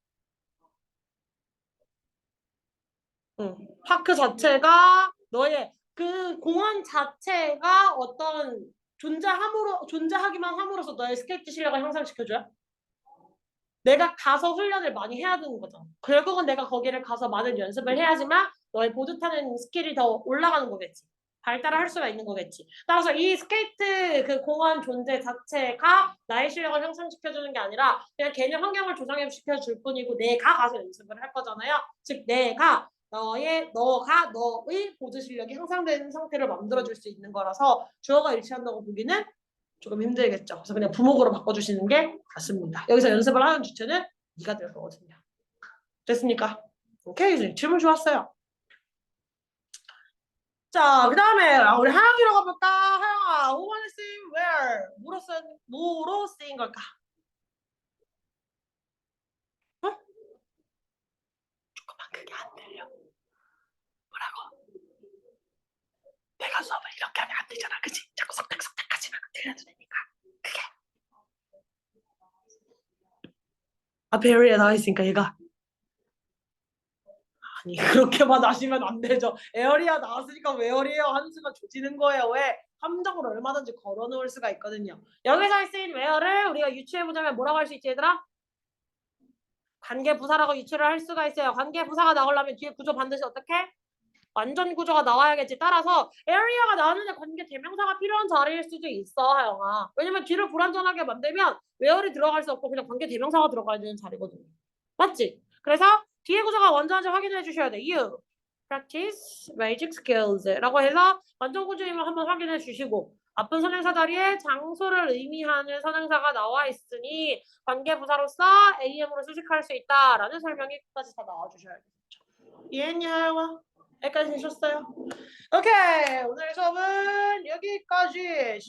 응. 파크 자체가 너의 그 공원 자체가 어떤 존재하기만 함으로써 너의 스케이트 실력을 향상시켜줘요. 내가 가서 훈련을 많이 해야 되는 거잖아. 결국은 내가 거기를 가서 많은 연습을 해야지만 너의 보드 타는 스킬이 더 올라가는 거겠지. 발달을 할 수가 있는 거겠지. 따라서 이 스케이트 그 공원 존재 자체가 나의 실력을 향상시켜주는 게 아니라 그냥 걔네 환경을 조성시켜줄 뿐이고 내가 가서 연습을 할 거잖아요. 즉 너가 너의 보드 실력이 향상되는 상태를 만들어줄 수 있는 거라서 주어가 일치한다고 보기는 조금 힘들겠죠. 그래서 그냥 부목으로 바꿔주시는 게 맞습니다. 여기서 연습을 하는 주체는 네가 될 거거든요. 됐습니까? 오케이, 질문 좋았어요. 자, 그 다음에 우리 하영이로 가볼까? 하영아, who wanna sing where? 뭐로 쓰인 걸까? 어? 조금만 크게 안 들려. 뭐라고? 내가 수업 앞에 에어리아 나와 있으니까 얘가 아니 그렇게만 하시면 안 되죠. 에어리아 나왔으니까 웨어리에요 하는 순간 조지는 거예요. 왜? 함정을 얼마든지 걸어 놓을 수가 있거든요. 여기서 쓰인 웨어를 우리가 유추해 보자면 뭐라고 할 수 있지 얘들아? 관계 부사라고 유추를 할 수가 있어요. 관계 부사가 나오려면 뒤에 구조 반드시 어떻게? 완전 구조가 나와야겠지. 따라서 area가 나오는데 관계 대명사가 필요한 자리일 수도 있어, 하영아. 왜냐면 뒤를 불완전하게 만들면 where이 들어갈 수 없고 그냥 관계 대명사가 들어가야 되는 자리거든. 맞지? 그래서 뒤에 구조가 완전한지 확인해 주셔야 돼. You practice basic skills라고 해서 완전 구조임을 한번 확인해 주시고 앞은 선행사 자리에 장소를 의미하는 선행사가 나와 있으니 관계 부사로서 AM으로 수식할 수 있다라는 설명이 끝까지 다 나와 주셔야 돼. 이해했냐, 하영아? 여기까지 되셨어요? 오케이, 오늘 수업은 여기까지.